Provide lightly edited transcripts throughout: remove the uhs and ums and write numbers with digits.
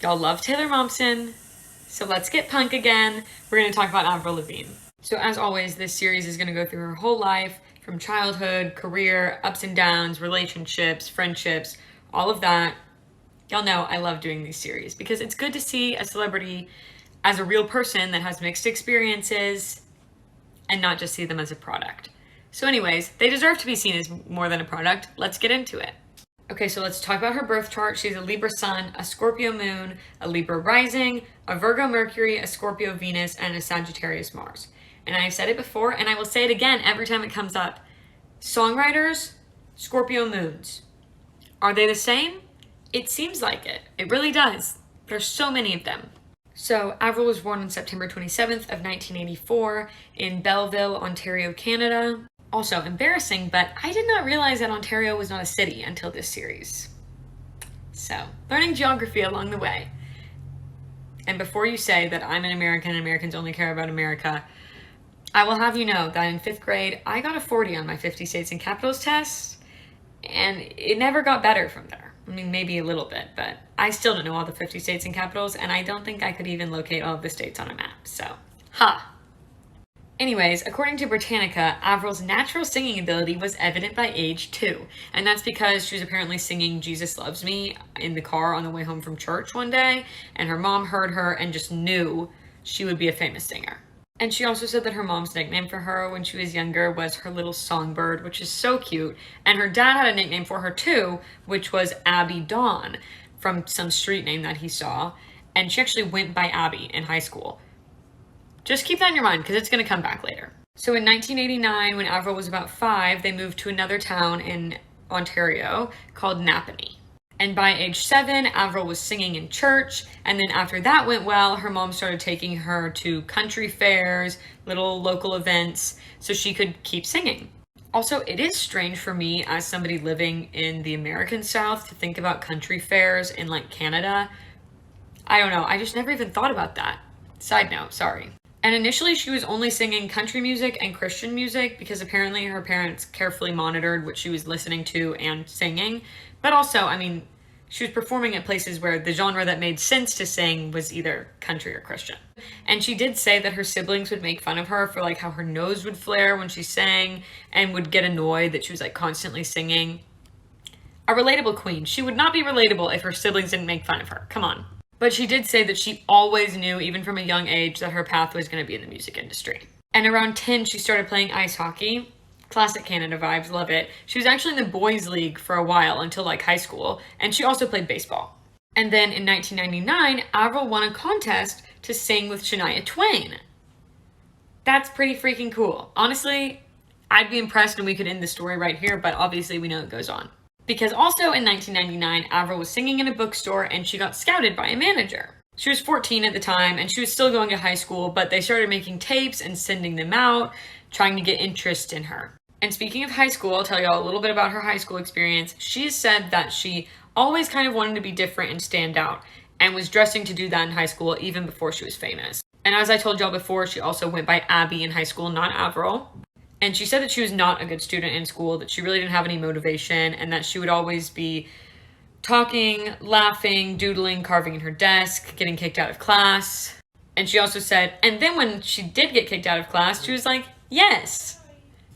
Y'all love Taylor Momsen, so let's get punk again. We're going to talk about Avril Lavigne. So as always, this series is going to go through her whole life, from childhood, career, ups and downs, relationships, friendships, all of that. Y'all know I love doing these series because it's good to see a celebrity as a real person that has mixed experiences and not just see them as a product. So anyways, they deserve to be seen as more than a product. Let's get into it. Okay, so let's talk about her birth chart. She's a Libra Sun, a Scorpio Moon, a Libra Rising, a Virgo Mercury, a Scorpio Venus, and a Sagittarius Mars. And I've said it before, and I will say it again every time it comes up. Songwriters, Scorpio Moons. Are they the same? It seems like it. It really does. There's so many of them. So Avril was born on September 27th of 1984 in Belleville, Ontario, Canada. Also embarrassing, but I did not realize that Ontario was not a city until this series. So, learning geography along the way. And before you say that I'm an American and Americans only care about America, I will have you know that in 5th grade, I got a 40 on my 50 states and capitals test, and it never got better from there. I mean, maybe a little bit, but I still don't know all the 50 states and capitals, and I don't think I could even locate all of the states on a map, so, ha! Anyways, according to Britannica, Avril's natural singing ability was evident by age 2, and that's because she was apparently singing Jesus Loves Me in the car on the way home from church one day, and her mom heard her and just knew she would be a famous singer. And she also said that her mom's nickname for her when she was younger was her little songbird, which is so cute, and her dad had a nickname for her too, which was Abby Dawn, from some street name that he saw, and she actually went by Abby in high school. Just keep that in your mind because it's going to come back later. So in 1989, when Avril was about 5, they moved to another town in Ontario called Napanee. And by age 7, Avril was singing in church, and then after that went well, her mom started taking her to country fairs, little local events, so she could keep singing. Also, it is strange for me as somebody living in the American South to think about country fairs in like Canada. I don't know, I just never even thought about that. Side note, sorry. And initially she was only singing country music and Christian music because apparently her parents carefully monitored what she was listening to and singing. But also, I mean, she was performing at places where the genre that made sense to sing was either country or Christian. And she did say that her siblings would make fun of her for like how her nose would flare when she sang and would get annoyed that she was like constantly singing. A relatable queen. She would not be relatable if her siblings didn't make fun of her. Come on. But she did say that she always knew, even from a young age, that her path was going to be in the music industry. And around 10, she started playing ice hockey. Classic Canada vibes, love it. She was actually in the boys' league for a while until like high school, and she also played baseball. And then in 1999, Avril won a contest to sing with Shania Twain. That's pretty freaking cool. Honestly, I'd be impressed and we could end the story right here, but obviously we know it goes on. Because also in 1999, Avril was singing in a bookstore and she got scouted by a manager. She was 14 at the time and she was still going to high school, but they started making tapes and sending them out, trying to get interest in her. And speaking of high school, I'll tell y'all a little bit about her high school experience. She said that she always kind of wanted to be different and stand out, and was dressing to do that in high school even before she was famous. And as I told y'all before, she also went by Abby in high school, not Avril. And she said that she was not a good student in school, that she really didn't have any motivation, and that she would always be talking, laughing, doodling, carving in her desk, getting kicked out of class. And she also said, and then when she did get kicked out of class, she was like, yes.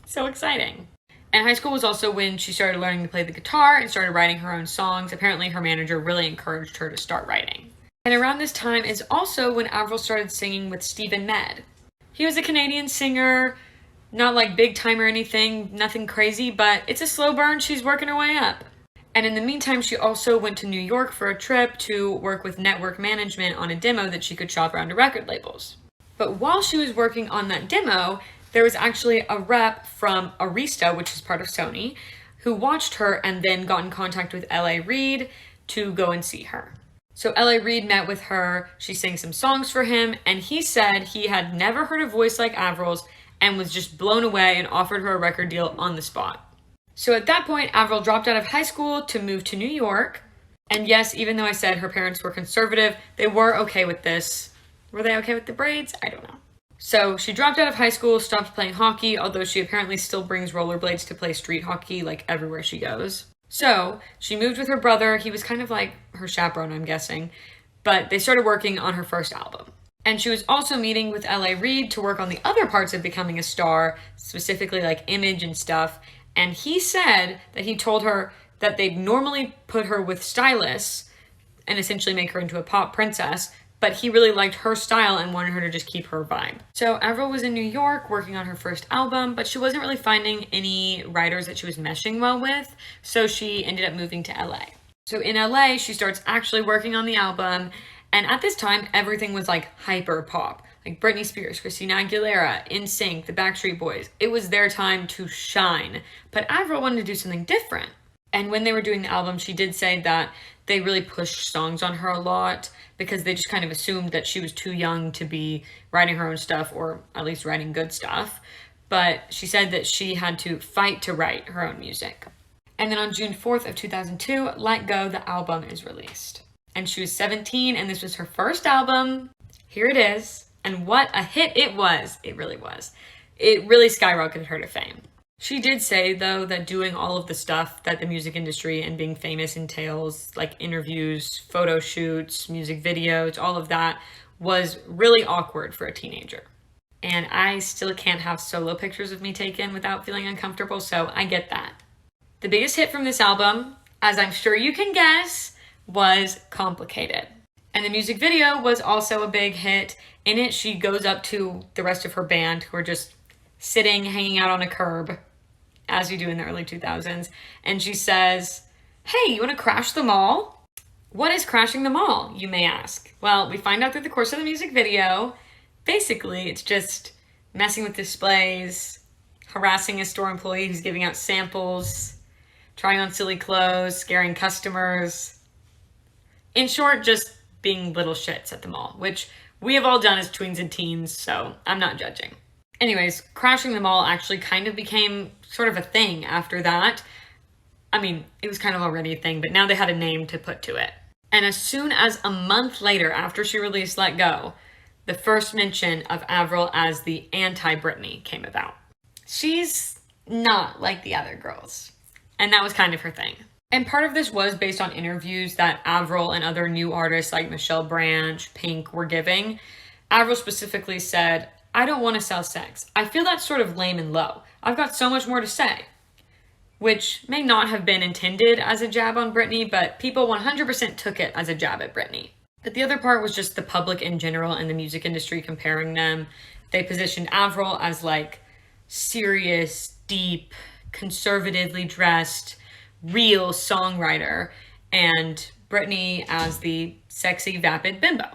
So exciting. And high school was also when she started learning to play the guitar and started writing her own songs. Apparently her manager really encouraged her to start writing. And around this time is also when Avril started singing with Stephen Med. He was a Canadian singer, not like big time or anything, nothing crazy, but it's a slow burn. She's working her way up. And in the meantime, she also went to New York for a trip to work with network management on a demo that she could shop around to record labels. But while she was working on that demo, there was actually a rep from Arista, which is part of Sony, who watched her and then got in contact with L.A. Reid to go and see her. So L.A. Reid met with her, she sang some songs for him, and he said he had never heard a voice like Avril's and was just blown away and offered her a record deal on the spot. So at that point, Avril dropped out of high school to move to New York. And yes, even though I said her parents were conservative, they were okay with this. Were they okay with the braids? I don't know. So she dropped out of high school, stopped playing hockey, although she apparently still brings rollerblades to play street hockey like everywhere she goes. So she moved with her brother. He was kind of like her chaperone, I'm guessing. but they started working on her first album. And she was also meeting with L.A. Reid to work on the other parts of becoming a star, specifically like image and stuff. And he said that he told her that they'd normally put her with stylists and essentially make her into a pop princess, but he really liked her style and wanted her to just keep her vibe. So Avril was in New York working on her first album, but she wasn't really finding any writers that she was meshing well with, so she ended up moving to LA. So in LA, she starts actually working on the album, and at this time, everything was like hyper pop. Like Britney Spears, Christina Aguilera, NSYNC, the Backstreet Boys. It was their time to shine. But Avril wanted to do something different. And when they were doing the album, she did say that they really pushed songs on her a lot because they just kind of assumed that she was too young to be writing her own stuff, or at least writing good stuff. But she said that she had to fight to write her own music. And then on June 4th of 2002, Let Go, the album, is released. And she was 17, and this was her first album. Here it is. And what a hit it was. It really was. It really skyrocketed her to fame. She did say, though, that doing all of the stuff that the music industry and being famous entails, like interviews, photo shoots, music videos, all of that, was really awkward for a teenager. And I still can't have solo pictures of me taken without feeling uncomfortable, so I get that. The biggest hit from this album, as I'm sure you can guess, was Complicated. And the music video was also a big hit. In it, she goes up to the rest of her band who are just sitting, hanging out on a curb, as you do in the early 2000s. And she says, "Hey, you want to crash the mall?" What is crashing the mall, you may ask? Well, we find out through the course of the music video. Basically, it's just messing with displays, harassing a store employee who's giving out samples, trying on silly clothes, scaring customers. In short, just being little shits at the mall, which we have all done as tweens and teens, so I'm not judging. Anyways, crashing the mall actually kind of became sort of a thing after that. I mean, it was kind of already a thing, but now they had a name to put to it. And as soon as a month later, after she released Let Go, the first mention of Avril as the Anti-Britney came about. She's not like the other girls, and that was kind of her thing. And part of this was based on interviews that Avril and other new artists like Michelle Branch, Pink were giving. Avril specifically said, "I don't want to sell sex. I feel that's sort of lame and low. I've got so much more to say." Which may not have been intended as a jab on Britney, but people 100% took it as a jab at Britney. But the other part was just the public in general and the music industry comparing them. They positioned Avril as like serious, deep, conservatively dressed, real songwriter, and Britney as the sexy, vapid bimbo.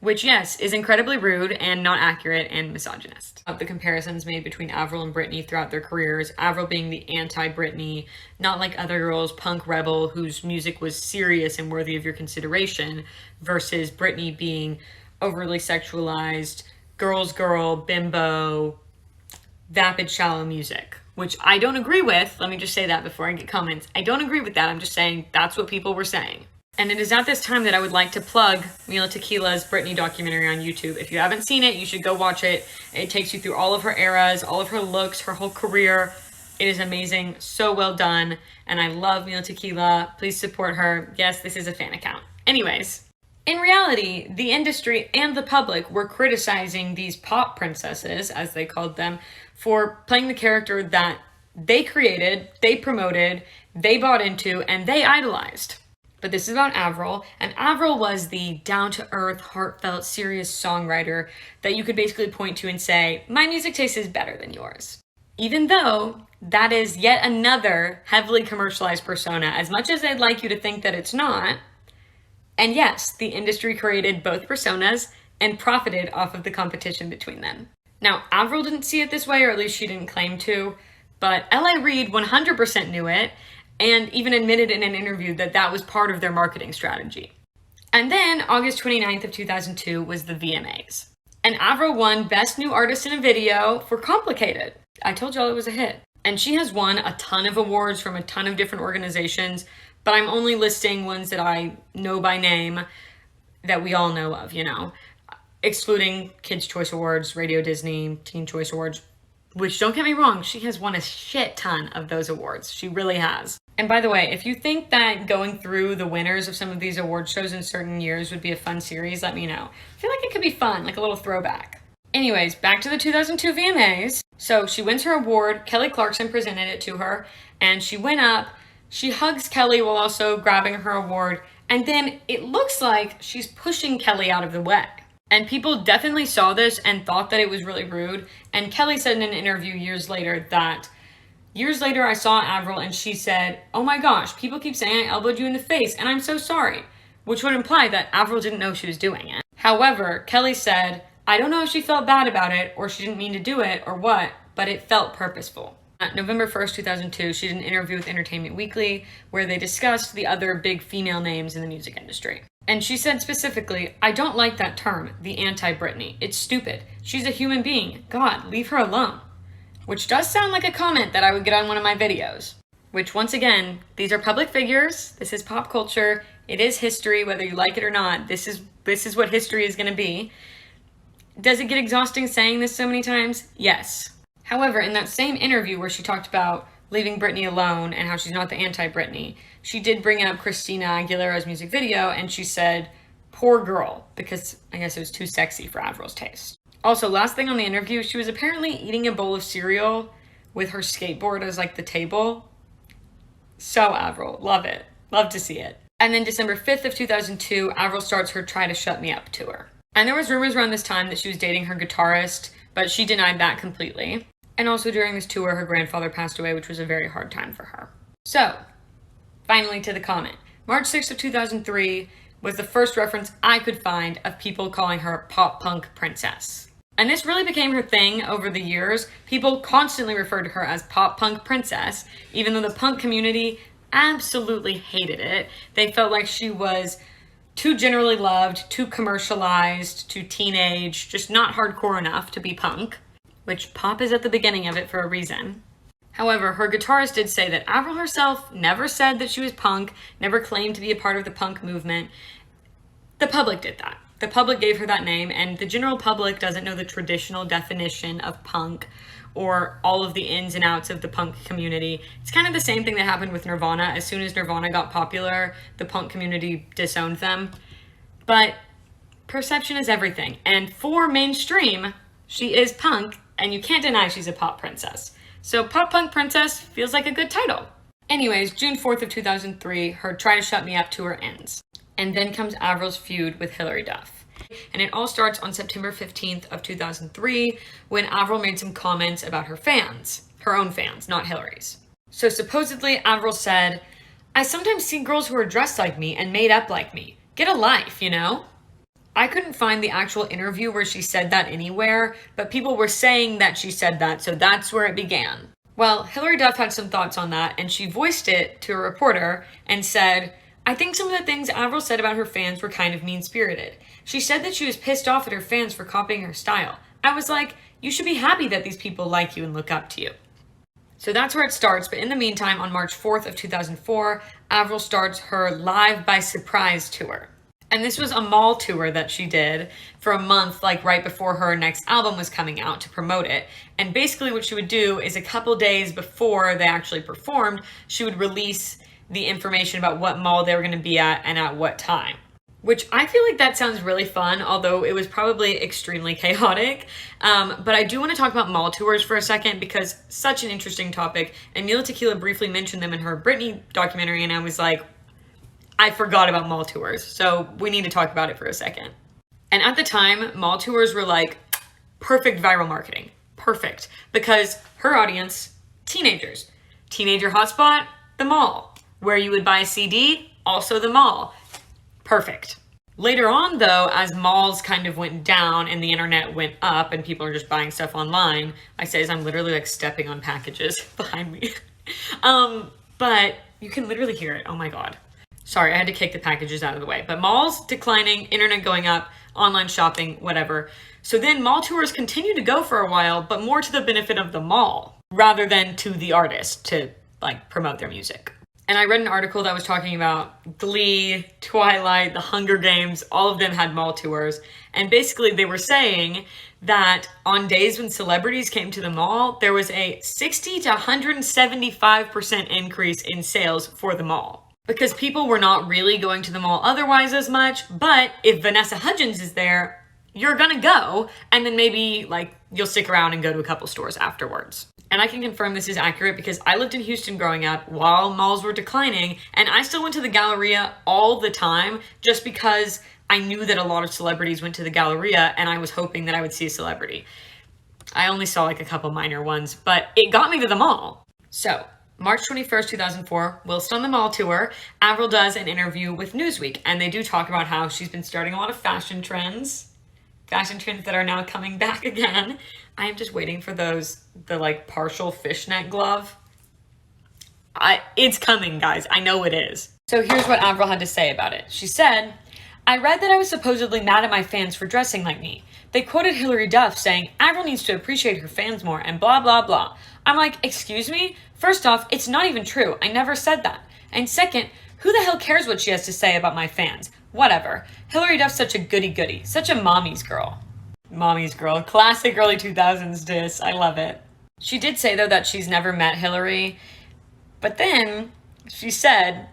Which, yes, is incredibly rude and not accurate and misogynist. The comparisons made between Avril and Britney throughout their careers, Avril being the anti-Britney, not like other girls, punk rebel whose music was serious and worthy of your consideration, versus Britney being overly sexualized, girl's girl, bimbo, vapid, shallow music. Which I don't agree with. Let me just say that before I get comments. I don't agree with that. I'm just saying that's what people were saying. And it is at this time that I would like to plug Mila Tequila's Britney documentary on YouTube. If you haven't seen it, you should go watch it. It takes you through all of her eras, all of her looks, her whole career. It is amazing. So well done. And I love Mila Tequila. Please support her. Yes, this is a fan account. Anyways, in reality, the industry and the public were criticizing these pop princesses, as they called them, for playing the character that they created, they promoted, they bought into, and they idolized. But this is about Avril, and Avril was the down-to-earth, heartfelt, serious songwriter that you could basically point to and say, my music taste is better than yours. Even though that is yet another heavily commercialized persona, as much as I'd like you to think that it's not. And yes, the industry created both personas and profited off of the competition between them. Now, Avril didn't see it this way, or at least she didn't claim to, but L.A. Reid 100% knew it, and even admitted in an interview that that was part of their marketing strategy. And then, August 29th of 2002 was the VMAs. And Avril won Best New Artist in a Video for Complicated. I told y'all it was a hit. And she has won a ton of awards from a ton of different organizations, but I'm only listing ones that I know by name that we all know of, you know, excluding Kids' Choice Awards, Radio Disney, Teen Choice Awards, which, don't get me wrong, she has won a shit ton of those awards. She really has. And by the way, if you think that going through the winners of some of these award shows in certain years would be a fun series, let me know. I feel like it could be fun, like a little throwback. Anyways, back to the 2002 VMAs. So she wins her award, Kelly Clarkson presented it to her, and she went up, she hugs Kelly while also grabbing her award, and then it looks like she's pushing Kelly out of the way. And people definitely saw this and thought that it was really rude, and Kelly said in an interview years later that, years later I saw Avril and she said, "Oh my gosh, people keep saying I elbowed you in the face, and I'm so sorry," which would imply that Avril didn't know she was doing it. However, Kelly said, "I don't know if she felt bad about it or she didn't mean to do it or what, but it felt purposeful." On November 1st, 2002, she did an interview with Entertainment Weekly where they discussed the other big female names in the music industry. And she said specifically, "I don't like that term, the anti-Britney. It's stupid. She's a human being. God, leave her alone." Which does sound like a comment that I would get on one of my videos. Which, once again, these are public figures. This is pop culture. It is history, whether you like it or not. This is what history is going to be. Does it get exhausting saying this so many times? Yes. However, in that same interview where she talked about leaving Britney alone and how she's not the anti-Britney, she did bring up Christina Aguilera's music video, and she said, "Poor girl," because I guess it was too sexy for Avril's taste. Also, last thing on the interview, she was apparently eating a bowl of cereal with her skateboard as like the table. So Avril, love it. Love to see it. And then December 5th of 2002, Avril starts her Try to Shut Me Up tour. And there was rumors around this time that she was dating her guitarist, but she denied that completely. And also during this tour, her grandfather passed away, which was a very hard time for her. So, finally to the comment. March 6th of 2003 was the first reference I could find of people calling her pop punk princess. And this really became her thing over the years. People constantly referred to her as pop punk princess, even though the punk community absolutely hated it. They felt like she was too generally loved, too commercialized, too teenage, just not hardcore enough to be punk, which pop is at the beginning of it for a reason. However, her guitarist did say that Avril herself never said that she was punk, never claimed to be a part of the punk movement. The public did that. The public gave her that name, and the general public doesn't know the traditional definition of punk or all of the ins and outs of the punk community. It's kind of the same thing that happened with Nirvana. As soon as Nirvana got popular, the punk community disowned them. But perception is everything, and for mainstream, she is punk, and you can't deny she's a pop princess. So Pop Punk Princess feels like a good title. Anyways, June 4th of 2003, her Try to Shut Me Up tour ends. And then comes Avril's feud with Hilary Duff. And it all starts on September 15th of 2003 when Avril made some comments about her fans. Her own fans, not Hilary's. So supposedly Avril said, "I sometimes see girls who are dressed like me and made up like me. Get a life, you know?" I couldn't find the actual interview where she said that anywhere, but people were saying that she said that, so that's where it began. Well, Hilary Duff had some thoughts on that, and she voiced it to a reporter and said, "I think some of the things Avril said about her fans were kind of mean-spirited. She said that she was pissed off at her fans for copying her style. I was like, you should be happy that these people like you and look up to you." So that's where it starts, but in the meantime, on March 4th of 2004, Avril starts her Live by Surprise tour. And this was a mall tour that she did for a month, like right before her next album was coming out, to promote it. And basically what she would do is a couple days before they actually performed, she would release the information about what mall they were going to be at and at what time. Which I feel like that sounds really fun, although it was probably extremely chaotic. But I do want to talk about mall tours for a second because such an interesting topic. And Mila Tequila briefly mentioned them in her Britney documentary, and I was like, I forgot about mall tours, so we need to talk about it for a second. And at the time, mall tours were like perfect viral marketing. Perfect. Because her audience, teenagers. Teenager hotspot, the mall. Where you would buy a CD, also the mall. Perfect. Later on though, as malls kind of went down and the internet went up and people are just buying stuff online, I say as I'm literally like stepping on packages behind me. But you can literally hear it, oh my God. Sorry, I had to kick the packages out of the way. But malls declining, internet going up, online shopping, whatever. So then mall tours continued to go for a while, but more to the benefit of the mall rather than to the artist to like promote their music. And I read an article that was talking about Glee, Twilight, The Hunger Games, all of them had mall tours. And basically they were saying that on days when celebrities came to the mall, there was a 60 to 175% increase in sales for the mall. Because people were not really going to the mall otherwise as much, but if Vanessa Hudgens is there, you're gonna go, and then maybe like you'll stick around and go to a couple stores afterwards. And I can confirm this is accurate because I lived in Houston growing up while malls were declining, and I still went to the Galleria all the time just because I knew that a lot of celebrities went to the Galleria and I was hoping that I would see a celebrity. I only saw like a couple minor ones, but it got me to the mall. So, March 21st, 2004, whilst on the mall tour, Avril does an interview with Newsweek, and they do talk about how she's been starting a lot of fashion trends that are now coming back again. I am just waiting for the like partial fishnet glove. It's coming, guys. I know it is. So here's what Avril had to say about it. She said, "I read that I was supposedly mad at my fans for dressing like me. They quoted Hilary Duff saying, Avril needs to appreciate her fans more and blah, blah, blah. I'm like, excuse me? First off, it's not even true. I never said that. And second, who the hell cares what she has to say about my fans? Whatever. Hilary Duff's such a goody-goody. Such a mommy's girl." Mommy's girl. Classic early 2000s diss. I love it. She did say, though, that she's never met Hilary. But then she said,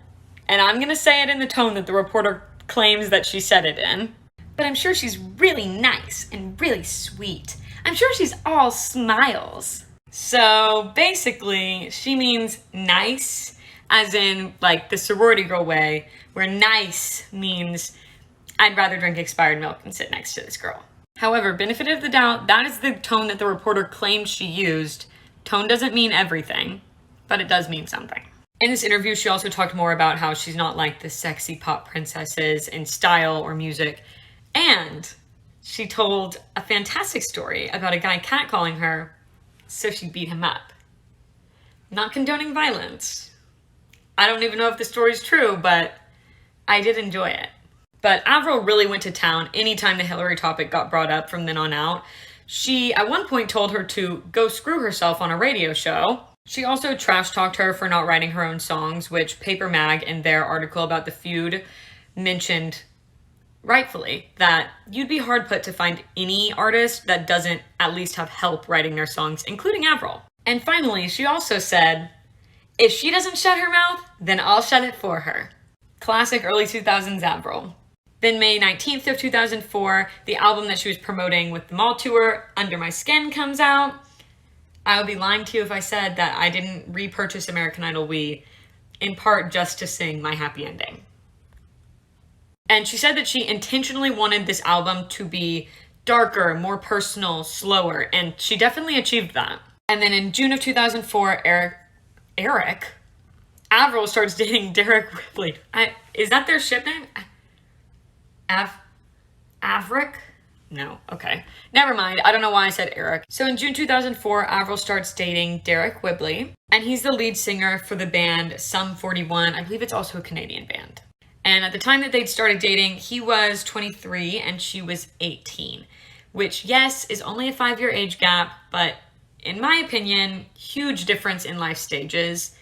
and I'm going to say it in the tone that the reporter claims that she said it in, "But I'm sure she's really nice and really sweet. I'm sure she's all smiles." So basically, she means nice, as in like the sorority girl way, where nice means I'd rather drink expired milk than sit next to this girl. However, benefit of the doubt, that is the tone that the reporter claimed she used. Tone doesn't mean everything, but it does mean something. In this interview, she also talked more about how she's not like the sexy pop princesses in style or music. And she told a fantastic story about a guy catcalling her, so she beat him up. Not condoning violence. I don't even know if the story's true, but I did enjoy it. But Avril really went to town anytime the Hillary topic got brought up from then on out. She, at one point, told her to go screw herself on a radio show. She also trash-talked her for not writing her own songs, which Paper Mag, in their article about the feud, mentioned rightfully that you'd be hard put to find any artist that doesn't at least have help writing their songs, including Avril. And finally, she also said, "If she doesn't shut her mouth, then I'll shut it for her." Classic early 2000s Avril. Then May 19th of 2004, the album that she was promoting with the mall tour, Under My Skin, comes out. I would be lying to you if I said that I didn't repurchase American Idol Wii, in part just to sing My Happy Ending. And she said that she intentionally wanted this album to be darker, more personal, slower, and she definitely achieved that. And then in June of 2004, Avril starts dating Derek Whibley. Is that their ship name? Averick? No, okay. Never mind, I don't know why I said Eric. So in June 2004, Avril starts dating Derek Whibley, and he's the lead singer for the band Sum 41. I believe it's also a Canadian band. And at the time that they'd started dating, he was 23 and she was 18, which, yes, is only a 5-year age gap, but in my opinion, huge difference in life stages.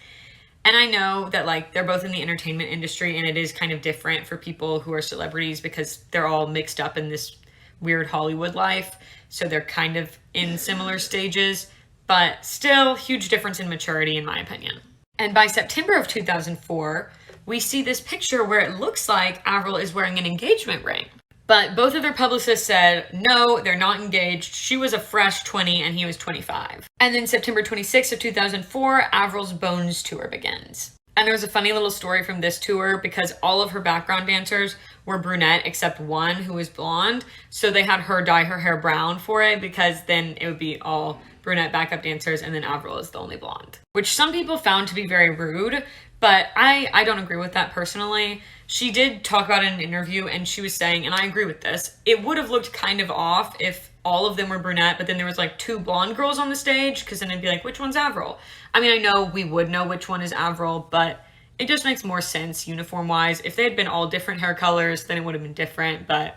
And I know that like they're both in the entertainment industry and it is kind of different for people who are celebrities because they're all mixed up in this weird Hollywood life. So they're kind of in similar stages, but still huge difference in maturity in my opinion. And by September of 2004, we see this picture where it looks like Avril is wearing an engagement ring. But both of their publicists said, no, they're not engaged. She was a fresh 20 and he was 25. And then September 26th of 2004, Avril's Bones tour begins. And there was a funny little story from this tour because all of her background dancers were brunette except one who was blonde. So they had her dye her hair brown for it because then it would be all brunette backup dancers and then Avril is the only blonde. Which some people found to be very rude, but I don't agree with that personally. She did talk about it in an interview and she was saying, and I agree with this, it would have looked kind of off if all of them were brunette, but then there was like 2 blonde girls on the stage, because then it'd be like, which one's Avril? I mean, I know we would know which one is Avril, but it just makes more sense uniform-wise. If they had been all different hair colors, then it would have been different, but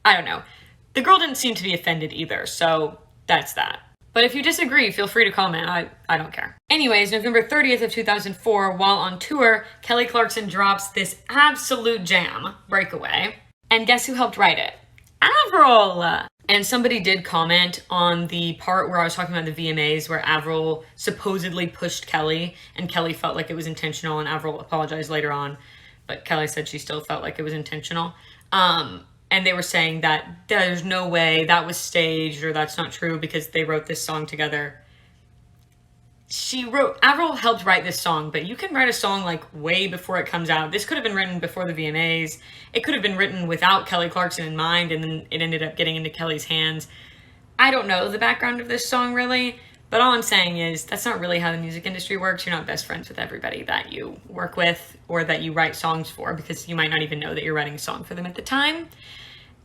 I don't know. The girl didn't seem to be offended either, so that's that. But if you disagree, feel free to comment. I don't care. Anyways, November 30th of 2004, while on tour, Kelly Clarkson drops this absolute jam, Breakaway. And guess who helped write it? Avril! And somebody did comment on the part where I was talking about the VMAs where Avril supposedly pushed Kelly and Kelly felt like it was intentional, and Avril apologized later on, but Kelly said she still felt like it was intentional. And they were saying that there's no way that was staged or that's not true because they wrote this song together. Avril helped write this song, but you can write a song like way before it comes out. This could have been written before the VMAs. It could have been written without Kelly Clarkson in mind, and then it ended up getting into Kelly's hands. I don't know the background of this song really, but all I'm saying is that's not really how the music industry works. You're not best friends with everybody that you work with or that you write songs for, because you might not even know that you're writing a song for them at the time.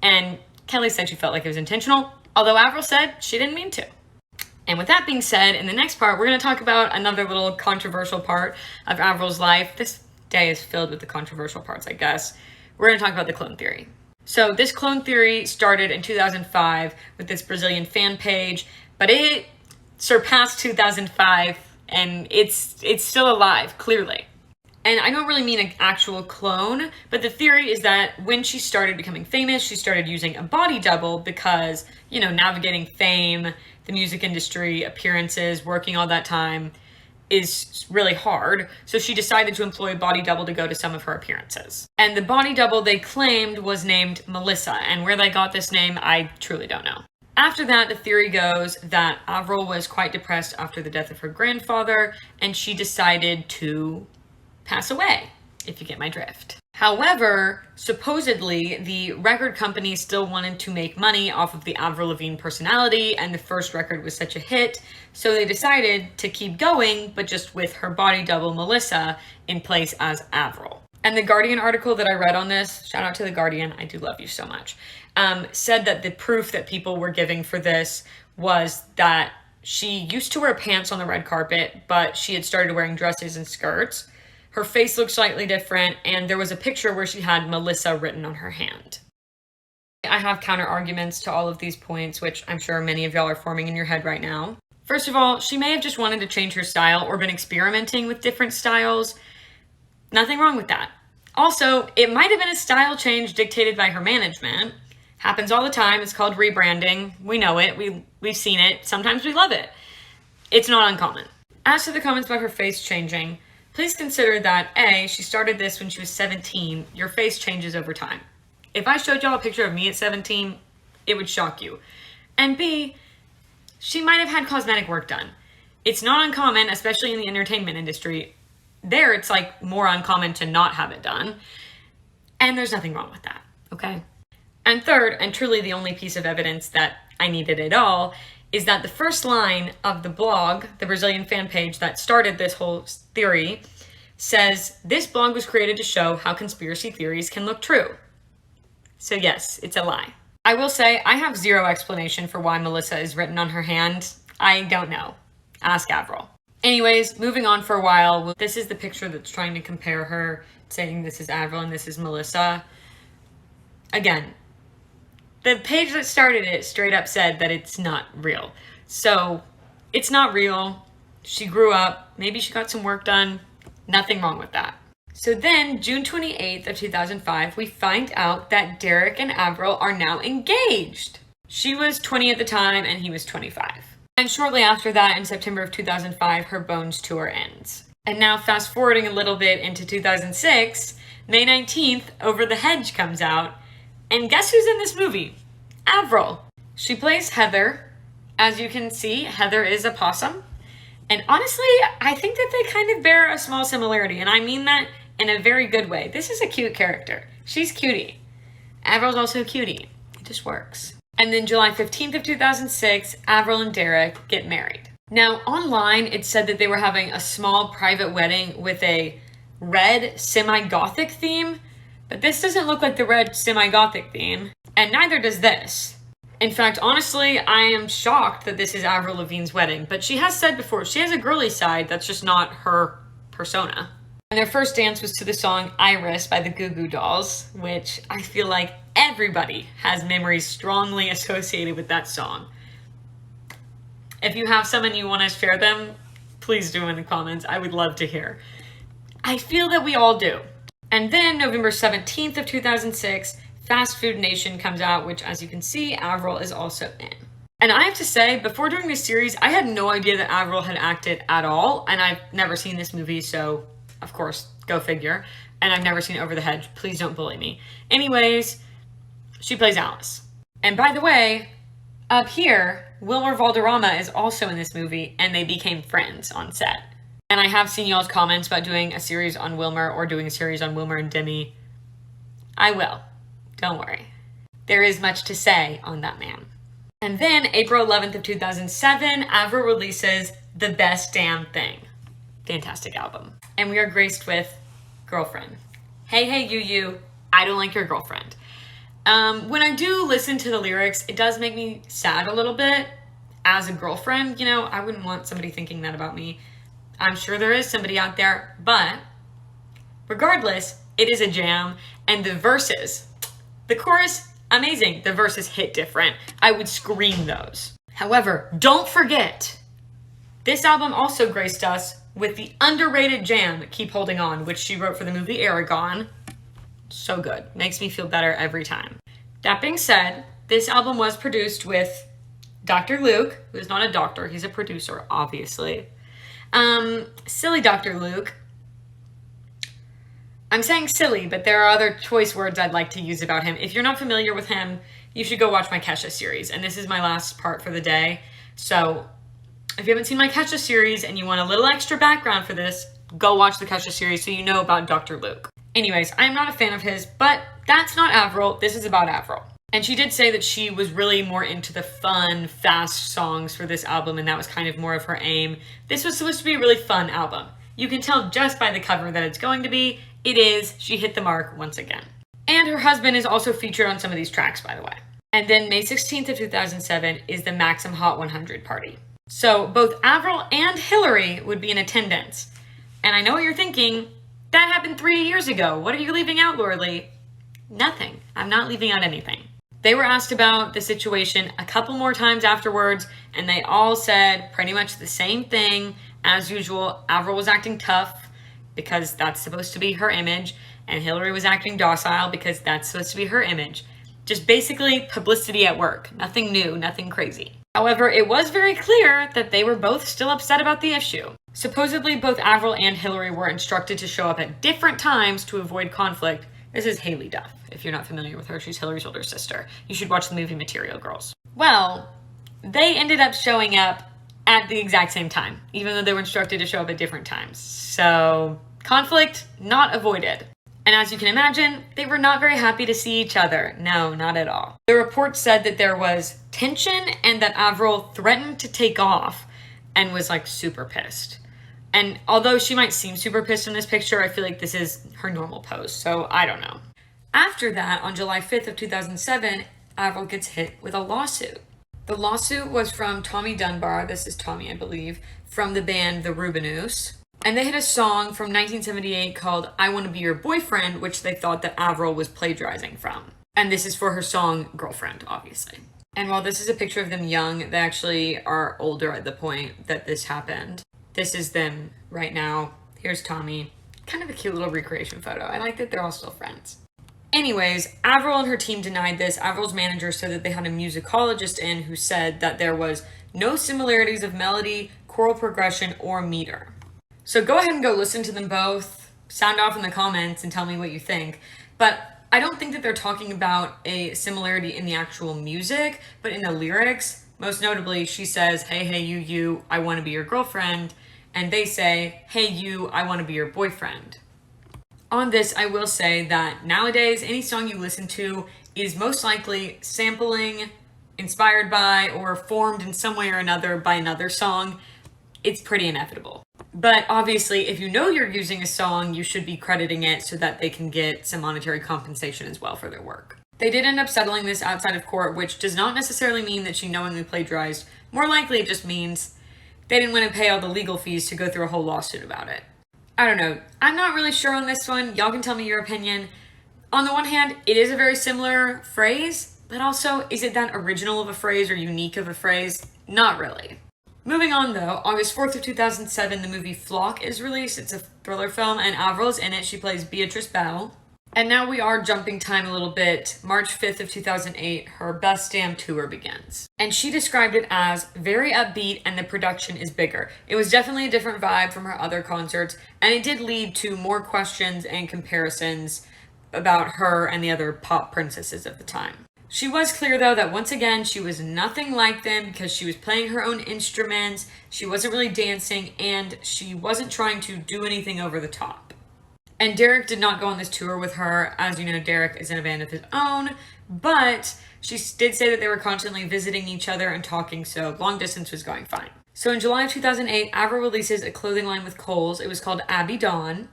And Kelly said she felt like it was intentional, although Avril said she didn't mean to. And with that being said, in the next part, we're going to talk about another little controversial part of Avril's life. This day is filled with the controversial parts, I guess. We're going to talk about the clone theory. So this clone theory started in 2005 with this Brazilian fan page, but it surpassed 2005 and it's still alive, clearly. And I don't really mean an actual clone, but the theory is that when she started becoming famous, she started using a body double because, you know, navigating fame, the music industry, appearances, working all that time is really hard. So she decided to employ a body double to go to some of her appearances. And the body double they claimed was named Melissa, and where they got this name, I truly don't know. After that, the theory goes that Avril was quite depressed after the death of her grandfather, and she decided to pass away, if you get my drift. However, supposedly, the record company still wanted to make money off of the Avril Lavigne personality, and the first record was such a hit, so they decided to keep going, but just with her body double, Melissa, in place as Avril. And the Guardian article that I read on this, shout out to the Guardian, I do love you so much, said that the proof that people were giving for this was that she used to wear pants on the red carpet, but she had started wearing dresses and skirts. Her face looked slightly different, and there was a picture where she had Melissa written on her hand. I have counter arguments to all of these points, which I'm sure many of y'all are forming in your head right now. First of all, she may have just wanted to change her style or been experimenting with different styles. Nothing wrong with that. Also, it might have been a style change dictated by her management. Happens all the time. It's called rebranding. We know it. We've seen it. Sometimes we love it. It's not uncommon. As to the comments about her face changing, please consider that A, she started this when she was 17. Your face changes over time. If I showed y'all a picture of me at 17, it would shock you. And B, she might have had cosmetic work done. It's not uncommon, especially in the entertainment industry. There, it's like more uncommon to not have it done. And there's nothing wrong with that, okay? And third, and truly the only piece of evidence that I needed at all, is that the first line of the blog, the Brazilian fan page that started this whole theory, says, "This blog was created to show how conspiracy theories can look true." So yes, it's a lie. I will say, I have zero explanation for why Melissa is written on her hand. I don't know. Ask Avril. Anyways, moving on for a while, this is the picture that's trying to compare her, saying this is Avril and this is Melissa. Again, the page that started it straight up said that it's not real. So, it's not real. She grew up. Maybe she got some work done. Nothing wrong with that. So then, June 28th of 2005, we find out that Derek and Avril are now engaged. She was 20 at the time, and he was 25. And shortly after that, in September of 2005, her Bones tour ends. And now, fast forwarding a little bit into 2006, May 19th, Over the Hedge comes out. And guess who's in this movie? Avril. She plays Heather. As you can see, Heather is a possum. And honestly, I think that they kind of bear a small similarity, and I mean that in a very good way. This is a cute character. She's cutie. Avril's also cutie. It just works. And then July 15th of 2006, Avril and Derek get married. Now, online, it said that they were having a small private wedding with a red semi-gothic theme, but this doesn't look like the red semi-gothic theme, and neither does this. In fact, honestly, I am shocked that this is Avril Lavigne's wedding, but she has said before, she has a girly side that's just not her persona. And their first dance was to the song Iris by the Goo Goo Dolls, which I feel like everybody has memories strongly associated with that song. If you have some and you want to share them, please do in the comments. I would love to hear. I feel that we all do. And then November 17th of 2006, Fast Food Nation comes out, which as you can see, Avril is also in. And I have to say, before doing this series, I had no idea that Avril had acted at all. And I've never seen this movie, so of course, go figure. And I've never seen Over the Hedge. Please don't bully me. Anyways, she plays Alice. And by the way, up here, Wilmer Valderrama is also in this movie, and they became friends on set. And I have seen y'all's comments about doing a series on Wilmer or doing a series on Wilmer and Demi. I will. Don't worry. There is much to say on that man. And then April 11th of 2007, Avril releases The Best Damn Thing. Fantastic album. And we are graced with Girlfriend. Hey, hey, you, I don't like your girlfriend. When I do listen to the lyrics, it does make me sad a little bit. As a girlfriend, you know, I wouldn't want somebody thinking that about me. I'm sure there is somebody out there, but regardless, it is a jam. And the verses, the chorus, amazing. The verses hit different. I would scream those. However, don't forget, this album also graced us with the underrated jam, Keep Holding On, which she wrote for the movie Aragon. So good. Makes me feel better every time. That being said, this album was produced with Dr. Luke, who's not a doctor, he's a producer, obviously. Silly Dr. Luke. I'm saying silly, but there are other choice words I'd like to use about him. If you're not familiar with him, you should go watch my Kesha series. And this is my last part for the day. So if you haven't seen my Kesha series and you want a little extra background for this, go watch the Kesha series so you know about Dr. Luke. Anyways, I'm not a fan of his, but that's not Avril. This is about Avril. And she did say that she was really more into the fun, fast songs for this album, and that was kind of more of her aim. This was supposed to be a really fun album. You can tell just by the cover that it's going to be. It is. She hit the mark once again. And her husband is also featured on some of these tracks, by the way. And then May 16th of 2007 is the Maxim Hot 100 party. So both Avril and Hillary would be in attendance. And I know what you're thinking. That happened 3 years ago. What are you leaving out, Lorelei? Nothing. I'm not leaving out anything. They were asked about the situation a couple more times afterwards, and they all said pretty much the same thing. As usual, Avril was acting tough because that's supposed to be her image, and Hillary was acting docile because that's supposed to be her image. Just basically publicity at work. Nothing new, nothing crazy. However, it was very clear that they were both still upset about the issue. Supposedly, both Avril and Hillary were instructed to show up at different times to avoid conflict. This is Haley Duff. If you're not familiar with her, she's Hillary's older sister. You should watch the movie Material Girls. Well, they ended up showing up at the exact same time, even though they were instructed to show up at different times. So, conflict not avoided. And as you can imagine, they were not very happy to see each other. No, not at all. The report said that there was tension and that Avril threatened to take off and was like super pissed. And although she might seem super pissed in this picture, I feel like this is her normal pose, so I don't know. After that, on July 5th of 2007, Avril gets hit with a lawsuit. The lawsuit was from Tommy Dunbar, this is Tommy, I believe, from the band The Rubinoos. And they had a song from 1978 called I Want to Be Your Boyfriend, which they thought that Avril was plagiarizing from. And this is for her song Girlfriend, obviously. And while this is a picture of them young, they actually are older at the point that this happened. This is them right now. Here's Tommy. Kind of a cute little recreation photo. I like that they're all still friends. Anyways, Avril and her team denied this. Avril's manager said that they had a musicologist in who said that there was no similarities of melody, choral progression, or meter. So go ahead and go listen to them both, sound off in the comments and tell me what you think. But I don't think that they're talking about a similarity in the actual music, but in the lyrics. Most notably, she says, hey, hey, you, I want to be your girlfriend. And they say, hey, you, I want to be your boyfriend. On this, I will say that nowadays, any song you listen to is most likely sampling, inspired by, or formed in some way or another by another song. It's pretty inevitable. But obviously, if you know you're using a song, you should be crediting it so that they can get some monetary compensation as well for their work. They did end up settling this outside of court, which does not necessarily mean that she knowingly plagiarized. More likely, it just means they didn't want to pay all the legal fees to go through a whole lawsuit about it. I don't know. I'm not really sure on this one. Y'all can tell me your opinion. On the one hand, it is a very similar phrase, but also, is it that original of a phrase or unique of a phrase? Not really. Moving on though, August 4th of 2007, the movie Flock is released. It's a thriller film and Avril is in it. She plays Beatrice Bell. And now we are jumping time a little bit. March 5th of 2008, her Best Damn tour begins. And she described it as very upbeat and the production is bigger. It was definitely a different vibe from her other concerts, and it did lead to more questions and comparisons about her and the other pop princesses of the time. She was clear though that once again, she was nothing like them because she was playing her own instruments, she wasn't really dancing, and she wasn't trying to do anything over the top. And Derek did not go on this tour with her. As you know, Derek is in a band of his own, but she did say that they were constantly visiting each other and talking, so long distance was going fine. So in July of 2008, Avril releases a clothing line with Kohl's. It was called Abby Dawn.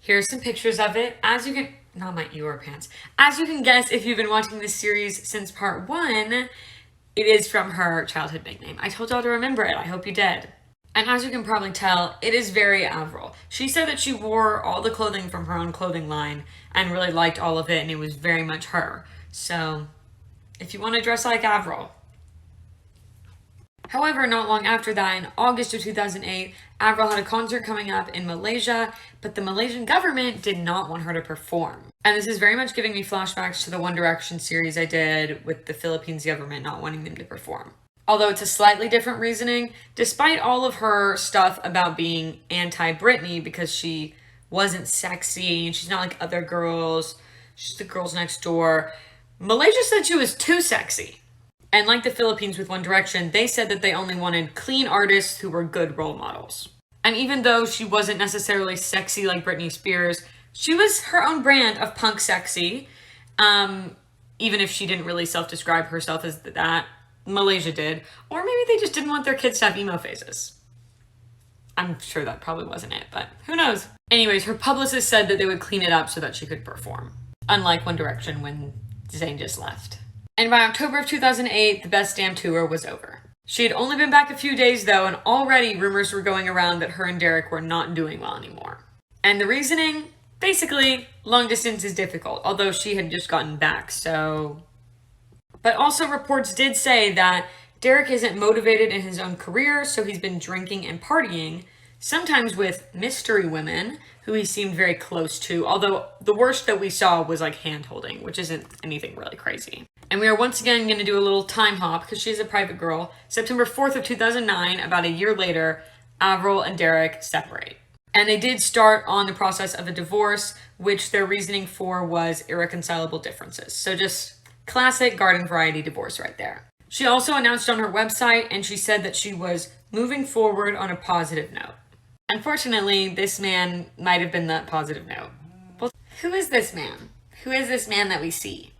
Here's some pictures of it. As you can, not my Eeyore pants. As you can guess, if you've been watching this series since part 1, it is from her childhood nickname. I told y'all to remember it. I hope you did. And as you can probably tell, it is very Avril. She said that she wore all the clothing from her own clothing line and really liked all of it, and it was very much her. So, if you want to dress like Avril. However, not long after that, in August of 2008, Avril had a concert coming up in Malaysia, but the Malaysian government did not want her to perform. And this is very much giving me flashbacks to the One Direction series I did with the Philippines government not wanting them to perform. Although it's a slightly different reasoning, despite all of her stuff about being anti-Britney because she wasn't sexy and she's not like other girls, she's the girls next door, Malaysia said she was too sexy. And like the Philippines with One Direction, they said that they only wanted clean artists who were good role models. And even though she wasn't necessarily sexy like Britney Spears, she was her own brand of punk sexy, even if she didn't really self-describe herself as that. Malaysia did. Or maybe they just didn't want their kids to have emo phases. I'm sure that probably wasn't it, but who knows? Anyways, her publicist said that they would clean it up so that she could perform. Unlike One Direction when Zayn just left. And by October of 2008, the Best Damn tour was over. She had only been back a few days though, and already rumors were going around that her and Derek were not doing well anymore. And the reasoning? Basically, long distance is difficult, although she had just gotten back, so... But also reports did say that Derek isn't motivated in his own career, so he's been drinking and partying, sometimes with mystery women, who he seemed very close to, although the worst that we saw was like hand-holding, which isn't anything really crazy. And we are once again going to do a little time hop, because she's a private girl. September 4th of 2009, about a year later, Avril and Derek separate. And they did start on the process of a divorce, which their reasoning for was irreconcilable differences. So just classic garden variety divorce right there. She also announced on her website, and she said that she was moving forward on a positive note. Unfortunately, this man might have been that positive note. Well, who is this man? Who is this man that we see?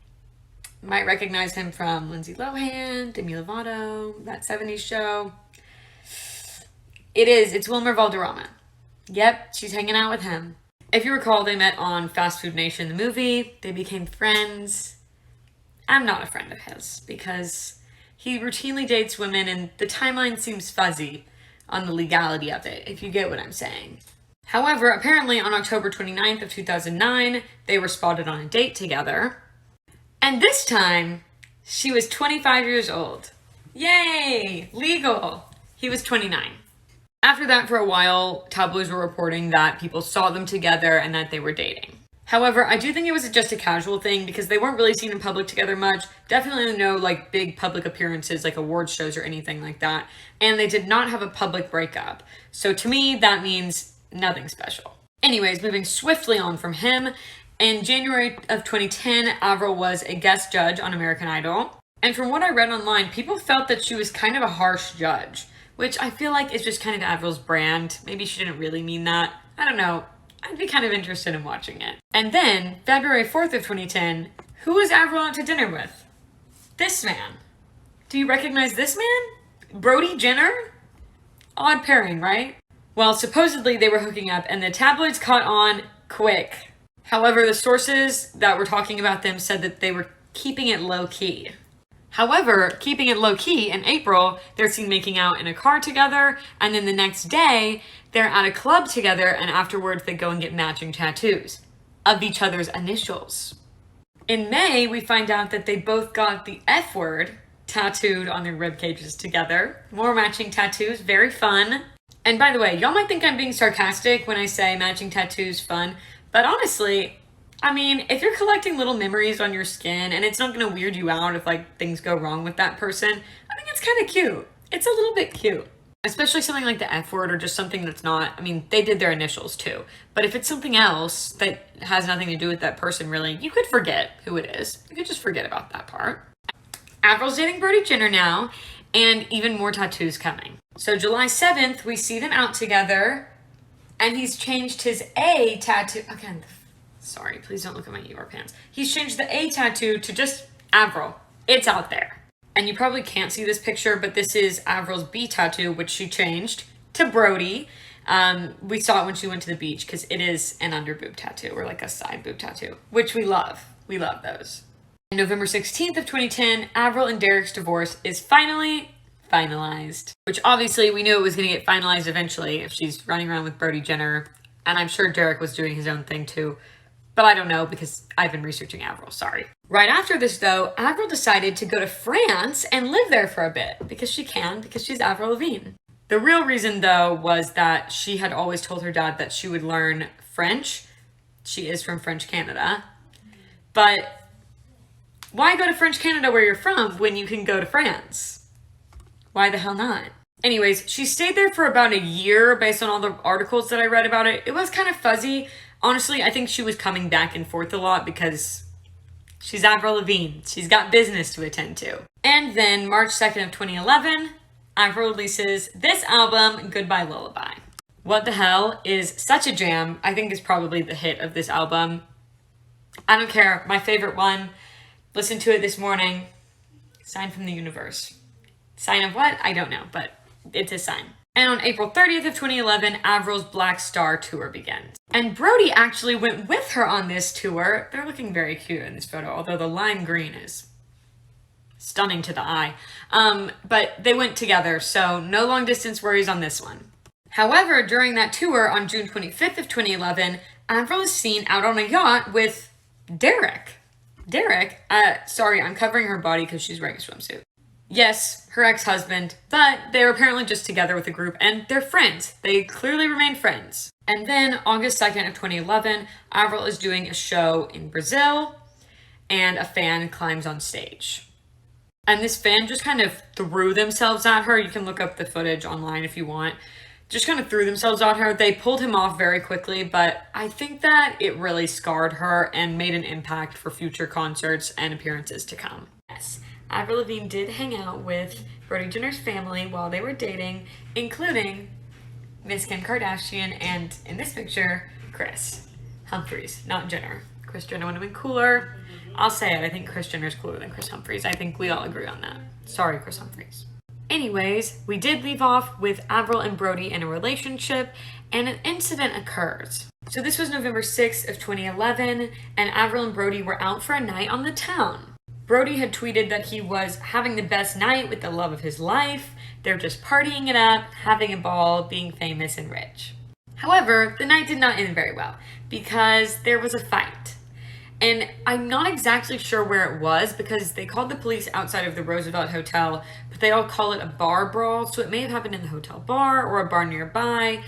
You might recognize him from Lindsay Lohan, Demi Lovato, that 70s show. It's Wilmer Valderrama. Yep, she's hanging out with him. If you recall, they met on Fast Food Nation, the movie. They became friends. I'm not a friend of his because he routinely dates women and the timeline seems fuzzy on the legality of it, if you get what I'm saying. However, apparently on October 29th of 2009, they were spotted on a date together. And this time, she was 25 years old. Yay! Legal! He was 29. After that, for a while, tabloids were reporting that people saw them together and that they were dating. However, I do think it was just a casual thing because they weren't really seen in public together much. Definitely no like big public appearances like award shows or anything like that. And they did not have a public breakup. So to me, that means nothing special. Anyways, moving swiftly on from him, in January of 2010, Avril was a guest judge on American Idol. And from what I read online, people felt that she was kind of a harsh judge, which I feel like is just kind of Avril's brand. Maybe she didn't really mean that. I don't know. I'd be kind of interested in watching it. And then, February 4th of 2010, who was Avril out to dinner with? This man. Do you recognize this man? Brody Jenner? Odd pairing, right? Well, supposedly they were hooking up and the tabloids caught on quick. However, the sources that were talking about them said that they were keeping it low-key. However, keeping it low-key, in April, they're seen making out in a car together, and then the next day, they're at a club together, and afterwards they go and get matching tattoos of each other's initials. In May, we find out that they both got the F word tattooed on their rib cages together. More matching tattoos, very fun. And by the way, y'all might think I'm being sarcastic when I say matching tattoos fun, but honestly, I mean, if you're collecting little memories on your skin and it's not gonna weird you out if like things go wrong with that person, I think it's kind of cute. It's a little bit cute. Especially something like the F word or just something that's not, I mean, they did their initials too. But if it's something else that has nothing to do with that person really, you could forget who it is. You could just forget about that part. Avril's dating Brody Jenner now, and even more tattoos coming. So July 7th, we see them out together, and he's changed his A tattoo. Again, sorry, please don't look at my Eeyore pants. He's changed the A tattoo to just Avril. It's out there. And you probably can't see this picture, but this is Avril's B tattoo, which she changed to Brody. We saw it when she went to the beach because it is an under boob tattoo or like a side boob tattoo, which we love. We love those. On November 16th of 2010, Avril and Derek's divorce is finally finalized, which obviously we knew it was going to get finalized eventually if she's running around with Brody Jenner. And I'm sure Derek was doing his own thing too. But I don't know because I've been researching Avril, sorry. Right after this though, Avril decided to go to France and live there for a bit because she can, because she's Avril Lavigne. The real reason though was that she had always told her dad that she would learn French. She is from French Canada. But why go to French Canada where you're from when you can go to France? Why the hell not? Anyways, she stayed there for about a year based on all the articles that I read about it. It was kind of fuzzy. Honestly, I think she was coming back and forth a lot because she's Avril Lavigne. She's got business to attend to. And then March 2nd of 2011, Avril releases this album, Goodbye Lullaby. What the Hell is such a jam. I think it's probably the hit of this album. I don't care. My favorite one. Listened to it this morning. Sign from the universe. Sign of what? I don't know, but it's a sign. And on April 30th of 2011, Avril's Black Star tour begins. And Brody actually went with her on this tour. They're looking very cute in this photo, although the lime green is stunning to the eye. But they went together, so no long distance worries on this one. However, during that tour on June 25th of 2011, Avril is seen out on a yacht with Derek. Sorry, I'm covering her body because she's wearing a swimsuit. Yes, her ex-husband, but they were apparently just together with a group and they're friends. They clearly remain friends. And then August 2nd of 2011, Avril is doing a show in Brazil and a fan climbs on stage. And this fan just kind of threw themselves at her. You can look up the footage online if you want. Just kind of threw themselves at her. They pulled him off very quickly, but I think that it really scarred her and made an impact for future concerts and appearances to come. Yes. Avril Lavigne did hang out with Brody Jenner's family while they were dating, including Miss Kim Kardashian and, in this picture, Kris Humphries, not Jenner. Kris Jenner would have been cooler. I'll say it, I think Kris Jenner's cooler than Kris Humphries. I think we all agree on that. Sorry, Kris Humphries. Anyways, we did leave off with Avril and Brody in a relationship, and an incident occurs. So this was November 6th of 2011, and Avril and Brody were out for a night on the town. Brody had tweeted that he was having the best night with the love of his life. They're just partying it up, having a ball, being famous and rich. However, the night did not end very well because there was a fight. And I'm not exactly sure where it was because they called the police outside of the Roosevelt Hotel, but they all call it a bar brawl. So it may have happened in the hotel bar or a bar nearby.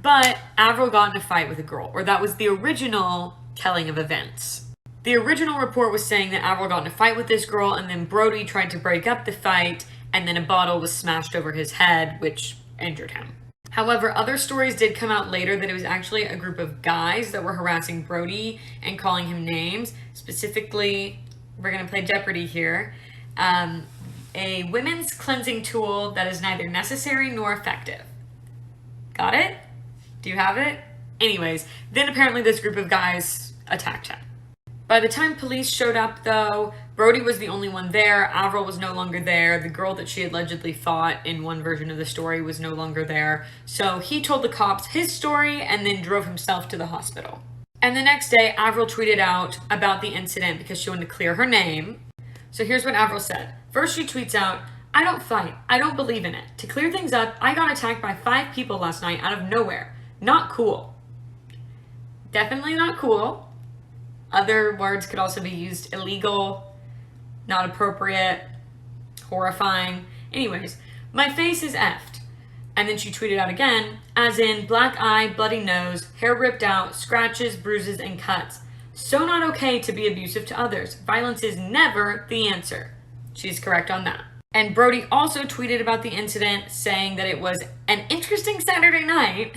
But Avril got in a fight with a girl, or that was the original telling of events. The original report was saying that Avril got in a fight with this girl and then Brody tried to break up the fight and then a bottle was smashed over his head, which injured him. However, other stories did come out later that it was actually a group of guys that were harassing Brody and calling him names. Specifically, we're going to play Jeopardy here. A women's cleansing tool that is neither necessary nor effective. Got it? Do you have it? Anyways, then apparently this group of guys attacked him. By the time police showed up, though, Brody was the only one there. Avril was no longer there. The girl that she allegedly fought in one version of the story was no longer there. So he told the cops his story and then drove himself to the hospital. And the next day, Avril tweeted out about the incident because she wanted to clear her name. So here's what Avril said. First, she tweets out, "I don't fight. I don't believe in it. To clear things up, I got attacked by 5 people last night out of nowhere. Not cool." Definitely not cool. Other words could also be used: illegal, not appropriate, horrifying. Anyways, my face is effed. And then she tweeted out again, as in black eye, bloody nose, hair ripped out, scratches, bruises, and cuts. So not okay to be abusive to others. Violence is never the answer. She's correct on that. And Brody also tweeted about the incident, saying that it was an interesting Saturday night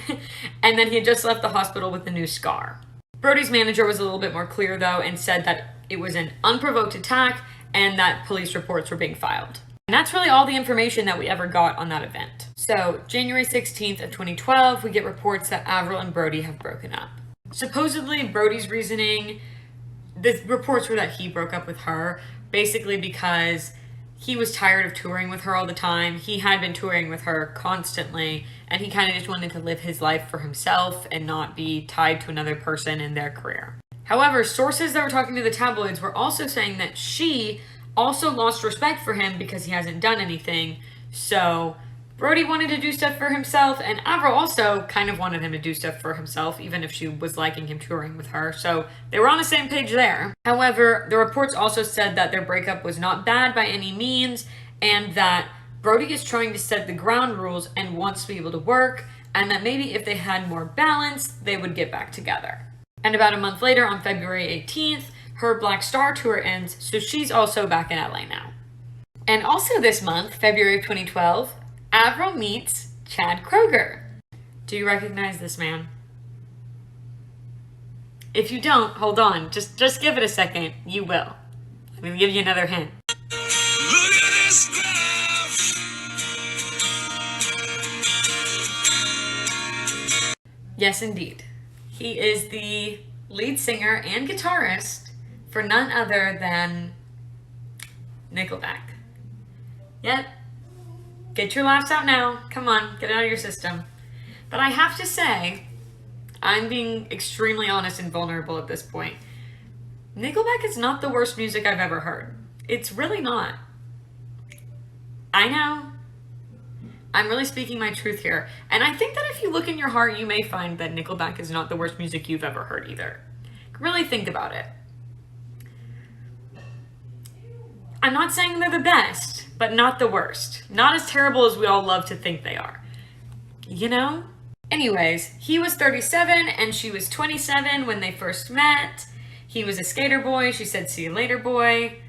and that he had just left the hospital with a new scar. Brody's manager was a little bit more clear though and said that it was an unprovoked attack and that police reports were being filed. And that's really all the information that we ever got on that event. So January 16th of 2012, we get reports that Avril and Brody have broken up. Supposedly Brody's reasoning, the reports were that he broke up with her basically because he was tired of touring with her all the time. He had been touring with her constantly, and he kind of just wanted to live his life for himself and not be tied to another person in their career. However, sources that were talking to the tabloids were also saying that she also lost respect for him because he hasn't done anything. So Brody wanted to do stuff for himself, and Avril also kind of wanted him to do stuff for himself, even if she was liking him touring with her. So they were on the same page there. However, the reports also said that their breakup was not bad by any means, and that Brody is trying to set the ground rules and wants to be able to work, and that maybe if they had more balance, they would get back together. And about a month later, on February 18th, her Black Star tour ends, so she's also back in LA now. And also this month, February of 2012, Avril meets Chad Kroeger. Do you recognize this man? If you don't, hold on. Just give it a second. You will. I'm going to give you another hint. Look at this graph. Yes, indeed. He is the lead singer and guitarist for none other than Nickelback. Yep. Get your laughs out now. Come on, get it out of your system. But I have to say, I'm being extremely honest and vulnerable at this point. Nickelback is not the worst music I've ever heard. It's really not. I know. I'm really speaking my truth here. And I think that if you look in your heart, you may find that Nickelback is not the worst music you've ever heard either. Really think about it. I'm not saying they're the best, but not the worst. Not as terrible as we all love to think they are. You know? Anyways, he was 37 and she was 27 when they first met. He was a skater boy. She said, "See you later, boy."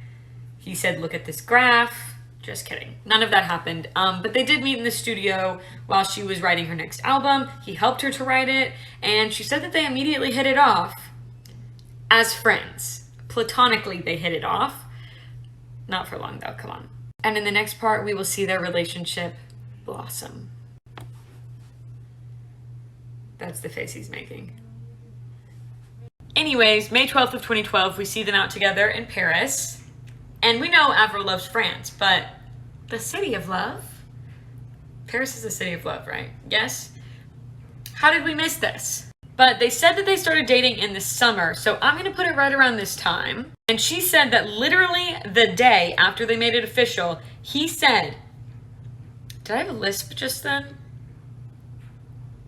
He said, "Look at this graph." Just kidding. None of that happened. But they did meet in the studio while she was writing her next album. He helped her to write it. And she said that they immediately hit it off as friends. Platonically, they hit it off. Not for long though, come on. And in the next part, we will see their relationship blossom. That's the face he's making. Anyways, May 12th of 2012, we see them out together in Paris. And we know Avril loves France, but the city of love? Paris is the city of love, right? Yes? How did we miss this? But they said that they started dating in the summer, so I'm going to put it right around this time. And she said that literally the day after they made it official, he said, did I have a lisp just then?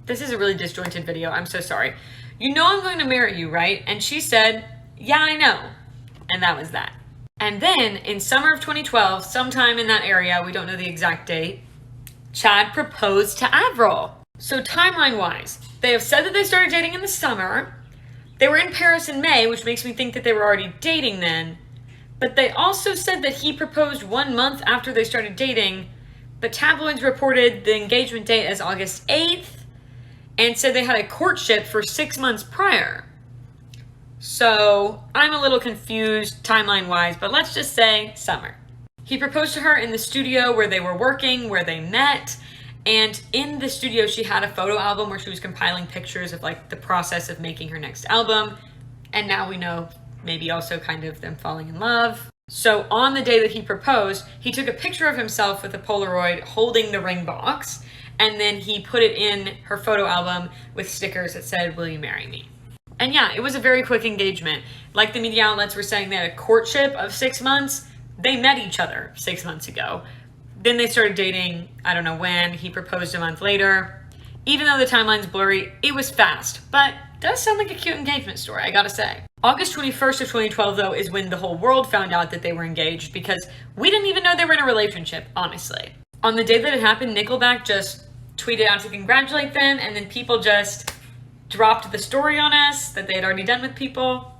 This is a really disjointed video. I'm so sorry. "You know I'm going to marry you, right?" And she said, "Yeah, I know." And that was that. And then in summer of 2012, sometime in that area, we don't know the exact date, Chad proposed to Avril. So timeline-wise, they have said that they started dating in the summer. They were in Paris in May, which makes me think that they were already dating then. But they also said that he proposed 1 month after they started dating. The tabloids reported the engagement date as August 8th and said they had a courtship for 6 months prior. So I'm a little confused timeline-wise, but let's just say summer. He proposed to her in the studio where they were working, where they met. And in the studio, she had a photo album where she was compiling pictures of like the process of making her next album. And now we know maybe also kind of them falling in love. So on the day that he proposed, he took a picture of himself with a Polaroid holding the ring box. And then he put it in her photo album with stickers that said, "Will you marry me?" And yeah, it was a very quick engagement. Like the media outlets were saying, they had a courtship of 6 months. They met each other 6 months ago. Then they started dating, I don't know when. He proposed a month later. Even though the timeline's blurry, it was fast. But does sound like a cute engagement story, I gotta say. August 21st of 2012, though, is when the whole world found out that they were engaged, because we didn't even know they were in a relationship, honestly. On the day that it happened, Nickelback just tweeted out to congratulate them, and then people just dropped the story on us that they had already done with people.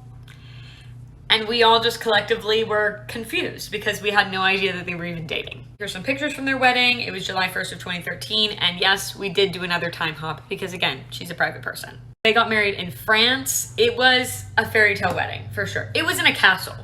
And we all just collectively were confused because we had no idea that they were even dating. Here's some pictures from their wedding. It was July 1st of 2013. And yes, we did do another time hop because, again, she's a private person. They got married in France. It was a fairy tale wedding, for sure. It was in a castle.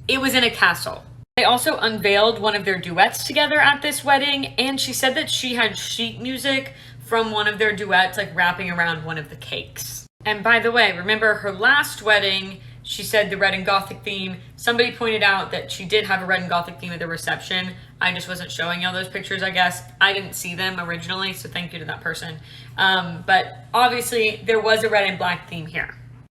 It was in a castle. They also unveiled one of their duets together at this wedding. And she said that she had sheet music from one of their duets, like wrapping around one of the cakes. And by the way, remember her last wedding, she said the red and gothic theme. Somebody pointed out that she did have a red and gothic theme at the reception. I just wasn't showing y'all those pictures, I guess. I didn't see them originally, so thank you to that person. But obviously, there was a red and black theme here.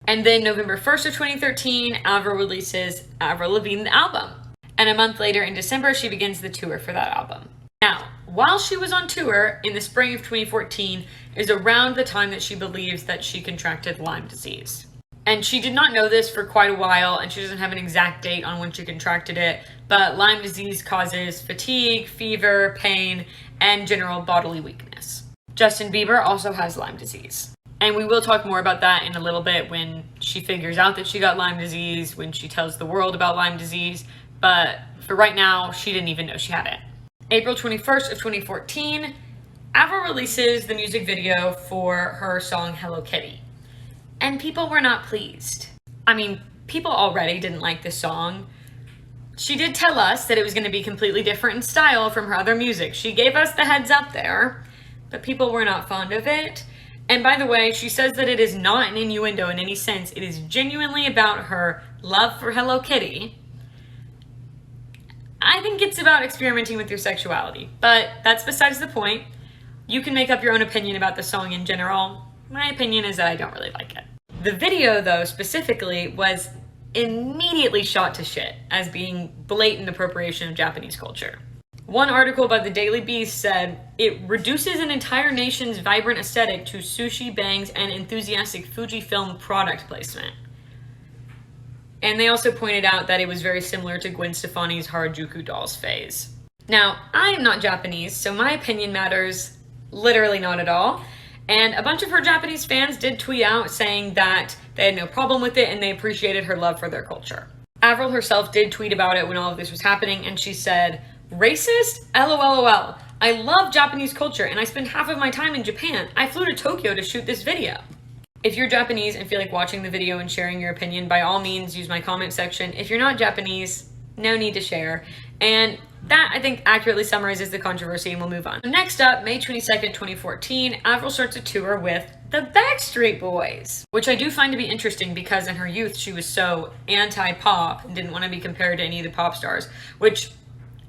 And then November 1st of 2013, Avril releases Avril Lavigne, the album. And a month later, in December, she begins the tour for that album. Now, while she was on tour in the spring of 2014 is around the time that she believes that she contracted Lyme disease. And she did not know this for quite a while, and she doesn't have an exact date on when she contracted it, but Lyme disease causes fatigue, fever, pain, and general bodily weakness. Justin Bieber also has Lyme disease. And we will talk more about that in a little bit when she figures out that she got Lyme disease, when she tells the world about Lyme disease, but for right now, she didn't even know she had it. April 21st of 2014, Avril releases the music video for her song Hello Kitty. And people were not pleased. I mean, people already didn't like this song. She did tell us that it was going to be completely different in style from her other music. She gave us the heads up there, but people were not fond of it. And by the way, she says that it is not an innuendo in any sense. It is genuinely about her love for Hello Kitty. I think it's about experimenting with your sexuality, but that's besides the point. You can make up your own opinion about the song in general. My opinion is that I don't really like it. The video, though, specifically, was immediately shot to shit as being blatant appropriation of Japanese culture. One article by the Daily Beast said, it reduces an entire nation's vibrant aesthetic to sushi, bangs, and enthusiastic Fujifilm product placement. And they also pointed out that it was very similar to Gwen Stefani's Harajuku dolls phase. Now, I am not Japanese, so my opinion matters literally not at all. And a bunch of her Japanese fans did tweet out saying that they had no problem with it and they appreciated her love for their culture. Avril herself did tweet about it when all of this was happening, and she said, "Racist? LOLOL. I love Japanese culture and I spend half of my time in Japan. I flew to Tokyo to shoot this video." If you're Japanese and feel like watching the video and sharing your opinion, by all means use my comment section. If you're not Japanese, no need to share. And that, I think, accurately summarizes the controversy, and we'll move on. Next up, May 22nd, 2014, Avril starts a tour with the Backstreet Boys, which I do find to be interesting because in her youth, she was so anti-pop and didn't want to be compared to any of the pop stars, which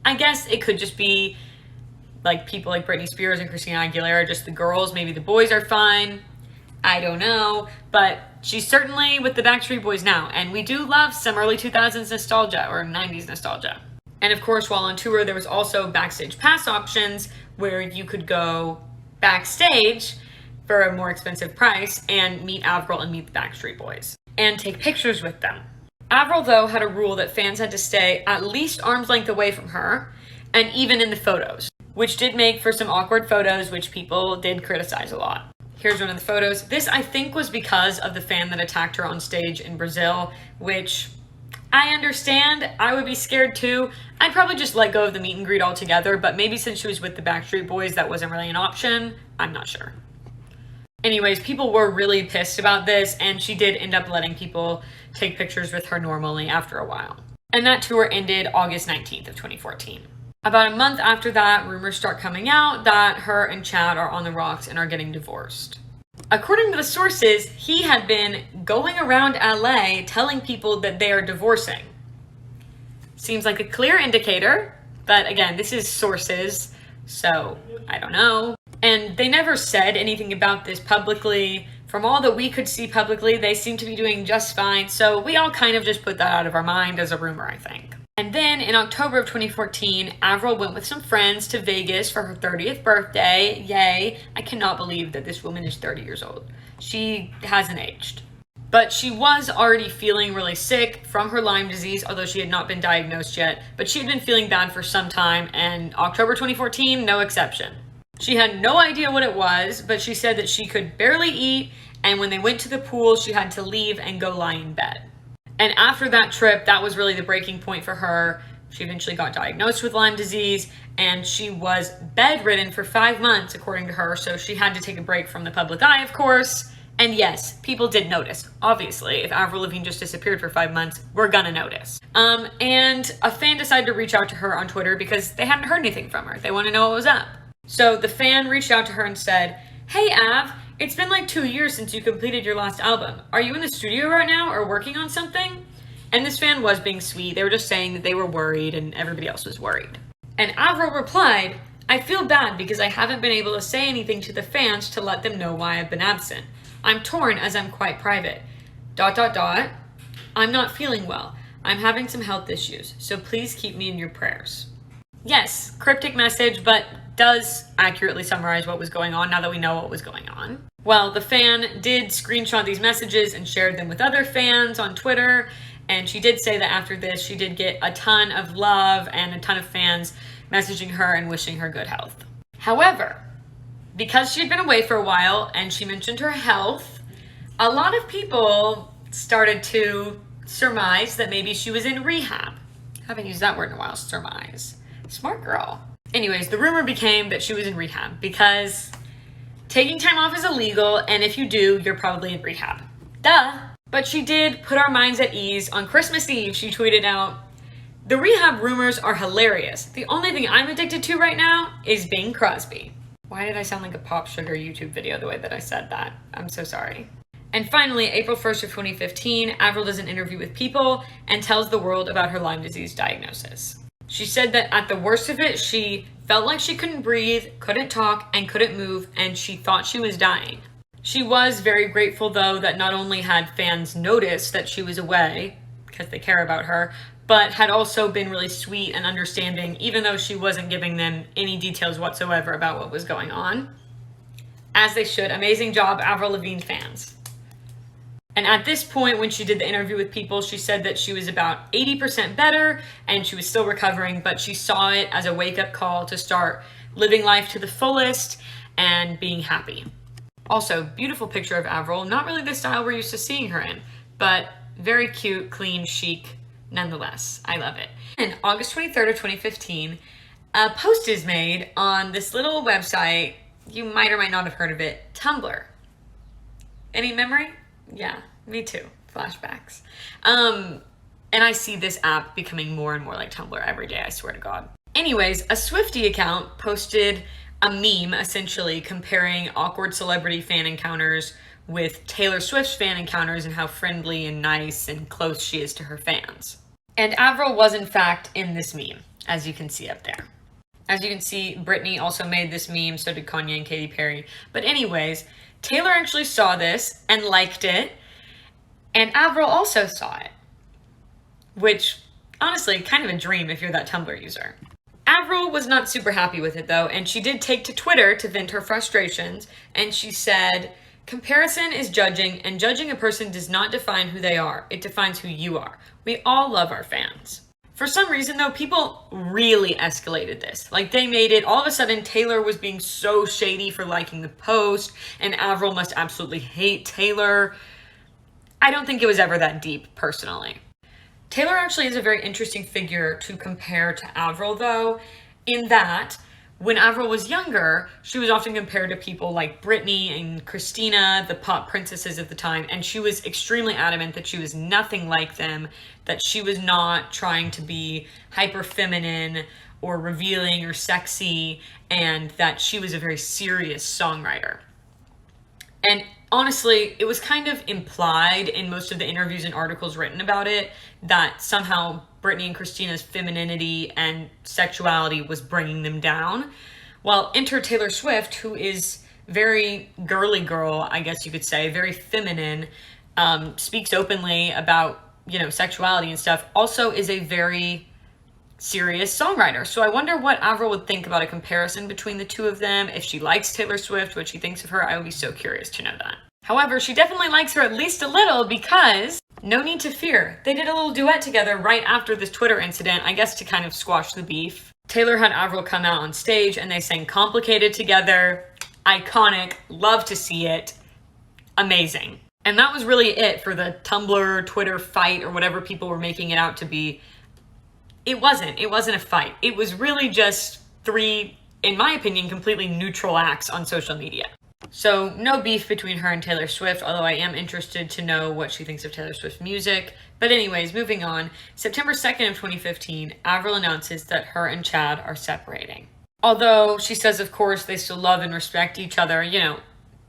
I guess it could just be like people like Britney Spears and Christina Aguilera, just the girls. Maybe the boys are fine. I don't know, but she's certainly with the Backstreet Boys now, and we do love some early 2000s nostalgia or 90s nostalgia. And of course, while on tour, there was also backstage pass options where you could go backstage for a more expensive price and meet Avril and meet the Backstreet Boys and take pictures with them. Avril, though, had a rule that fans had to stay at least arm's length away from her, and even in the photos, which did make for some awkward photos, which people did criticize a lot. Here's one of the photos. This, I think, was because of the fan that attacked her on stage in Brazil, which I understand. I would be scared too. I'd probably just let go of the meet and greet altogether, but maybe since she was with the Backstreet Boys, that wasn't really an option. I'm not sure. Anyways, people were really pissed about this, and she did end up letting people take pictures with her normally after a while. And that tour ended August 19th of 2014. About a month after that, rumors start coming out that her and Chad are on the rocks and are getting divorced. According to the sources, he had been going around LA telling people that they are divorcing. Seems like a clear indicator, but again, this is sources, so I don't know. And they never said anything about this publicly. From all that we could see publicly, they seem to be doing just fine, so we all kind of just put that out of our mind as a rumor, I think. And then in October of 2014, Avril went with some friends to Vegas for her 30th birthday. Yay. I cannot believe that this woman is 30 years old. She hasn't aged. But she was already feeling really sick from her Lyme disease, although she had not been diagnosed yet. But she had been feeling bad for some time, and October 2014, no exception. She had no idea what it was, but she said that she could barely eat, and when they went to the pool, she had to leave and go lie in bed. And after that trip, that was really the breaking point for her. She eventually got diagnosed with Lyme disease, and she was bedridden for 5 months, according to her, so she had to take a break from the public eye, of course. And yes, people did notice. Obviously, if Avril Lavigne just disappeared for 5 months, we're gonna notice. And a fan decided to reach out to her on Twitter because they hadn't heard anything from her. They want to know what was up. So the fan reached out to her and said, "Hey Av, it's been like 2 years since you completed your last album. Are you in the studio right now or working on something?" And this fan was being sweet. They were just saying that they were worried and everybody else was worried. And Avril replied, "I feel bad because I haven't been able to say anything to the fans to let them know why I've been absent. I'm torn as I'm quite private. ... I'm not feeling well. I'm having some health issues, so please keep me in your prayers." Yes, cryptic message, but does accurately summarize what was going on now that we know what was going on. Well, the fan did screenshot these messages and shared them with other fans on Twitter, and she did say that after this, she did get a ton of love and a ton of fans messaging her and wishing her good health. However, because she had been away for a while and she mentioned her health, a lot of people started to surmise that maybe she was in rehab. I haven't used that word in a while, surmise. Smart girl. Anyways, the rumor became that she was in rehab because taking time off is illegal, and if you do, you're probably in rehab. Duh. But she did put our minds at ease. On Christmas Eve, she tweeted out, "The rehab rumors are hilarious. The only thing I'm addicted to right now is Bing Crosby." Why did I sound like a Pop Sugar YouTube video the way that I said that? I'm so sorry. And finally, April 1st of 2015, Avril does an interview with People and tells the world about her Lyme disease diagnosis. She said that at the worst of it, she felt like she couldn't breathe, couldn't talk, and couldn't move, and she thought she was dying. She was very grateful, though, that not only had fans noticed that she was away, because they care about her, but had also been really sweet and understanding, even though she wasn't giving them any details whatsoever about what was going on. As they should. Amazing job, Avril Lavigne fans. And at this point, when she did the interview with People, she said that she was about 80% better and she was still recovering, but she saw it as a wake-up call to start living life to the fullest and being happy. Also, beautiful picture of Avril. Not really the style we're used to seeing her in, but very cute, clean, chic, nonetheless. I love it. And August 23rd of 2015, a post is made on this little website. You might or might not have heard of it, Tumblr. Any memory? Yeah, me too. Flashbacks. And I see this app becoming more and more like Tumblr every day, I swear to God. Anyways, a Swiftie account posted a meme, essentially, comparing awkward celebrity fan encounters with Taylor Swift's fan encounters and how friendly and nice and close she is to her fans. And Avril was, in fact, in this meme, as you can see up there. As you can see, Britney also made this meme, so did Kanye and Katy Perry. But anyways, Taylor actually saw this and liked it, and Avril also saw it. Which, honestly, kind of a dream if you're that Tumblr user. Avril was not super happy with it though, and she did take to Twitter to vent her frustrations, and she said, "Comparison is judging, and judging a person does not define who they are. It defines who you are. We all love our fans." For some reason though, people really escalated this. Like, they made it, all of a sudden Taylor was being so shady for liking the post, and Avril must absolutely hate Taylor. I don't think it was ever that deep, personally. Taylor actually is a very interesting figure to compare to Avril though, in that when Avril was younger, she was often compared to people like Britney and Christina, the pop princesses of the time, and she was extremely adamant that she was nothing like them, that she was not trying to be hyper feminine or revealing or sexy, and that she was a very serious songwriter. And honestly, it was kind of implied in most of the interviews and articles written about it that somehow Britney and Christina's femininity and sexuality was bringing them down. Well, enter Taylor Swift, who is very girly girl, I guess you could say, very feminine, speaks openly about, sexuality and stuff, also is a very serious songwriter. So I wonder what Avril would think about a comparison between the two of them. If she likes Taylor Swift, what she thinks of her, I would be so curious to know that. However, she definitely likes her at least a little, because no need to fear. They did a little duet together right after this Twitter incident, I guess to kind of squash the beef. Taylor had Avril come out on stage and they sang Complicated together. Iconic, love to see it, amazing. And that was really it for the Tumblr, Twitter fight, or whatever people were making it out to be. It wasn't a fight. It was really just three, in my opinion, completely neutral acts on social media. So no beef between her and Taylor Swift, although I am interested to know what she thinks of Taylor Swift's music. But anyways, moving on, September 2nd of 2015, Avril announces that her and Chad are separating. Although she says, of course, they still love and respect each other, you know,